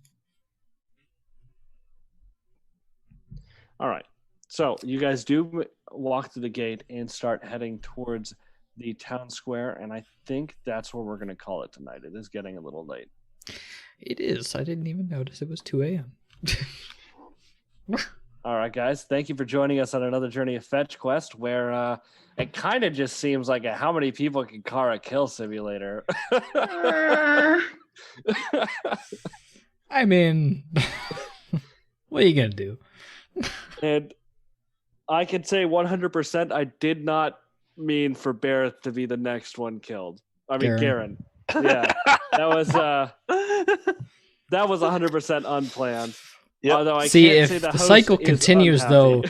All right. So you guys do walk through the gate and start heading towards the town square, and I think that's where we're going to call it tonight. It is getting a little late. It is. I didn't even notice it was 2 a.m. All right, guys. Thank you for joining us on another journey of FetchQuest, where it kind of just seems like how many people can car a kill simulator. I mean, what are you going to do? And I can say 100% I did not mean for Barrett to be the next one killed. I mean, Garen. Yeah, that was 100% unplanned. Yep. Although I See, can't if say the the host cycle is continues, unhappy.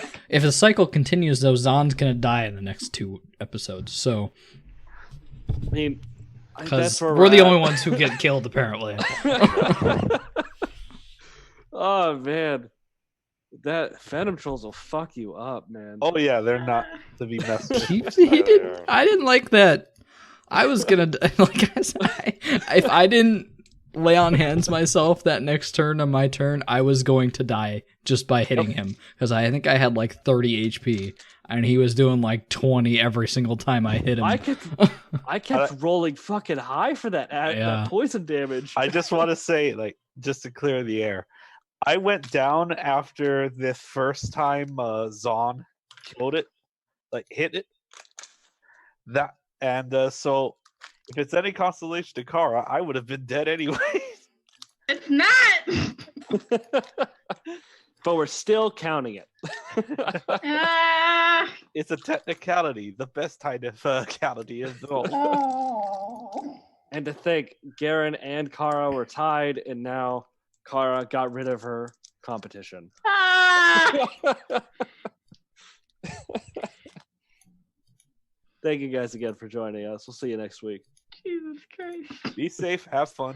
though, Zon's going to die in the next 2 episodes. So, I mean, because that's where we're the at. only ones who get killed, apparently. Oh man, that Phantom Trolls will fuck you up, man. Oh yeah, they're not to be messed with. he didn't. I didn't like that. I was gonna if I didn't lay on hands myself that next turn on my turn, I was going to die just by hitting him because I think I had like 30 HP and he was doing like 20 every single time I hit him. I kept rolling fucking high for that poison damage. I just want to say, like, just to clear the air, I went down after this first time Zon killed it. like hit it. That and so if it's any consolation to Kara, I would have been dead anyway. It's not. But we're still counting it. Ah. It's a technicality, the best kind of cality of them all. Oh. And to think, Garen and Kara were tied, and now Kara got rid of her competition. Ah. Thank you guys again for joining us. We'll see you next week. Jesus Christ. Be safe, have fun.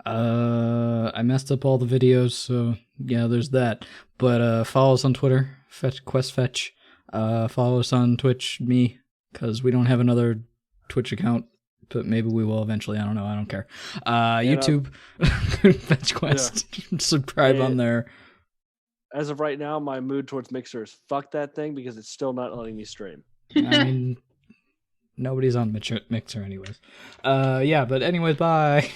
I messed up all the videos, so yeah, there's that. But follow us on Twitter, FetchQuest Fetch. Follow us on Twitch, me, because we don't have another Twitch account, but maybe we will eventually. I don't know. I don't care. YouTube, FetchQuest. Subscribe on there. As of right now, my mood towards Mixer is fuck that thing because it's still not letting me stream. I mean, nobody's on Mixer anyways. Yeah, but anyways, bye.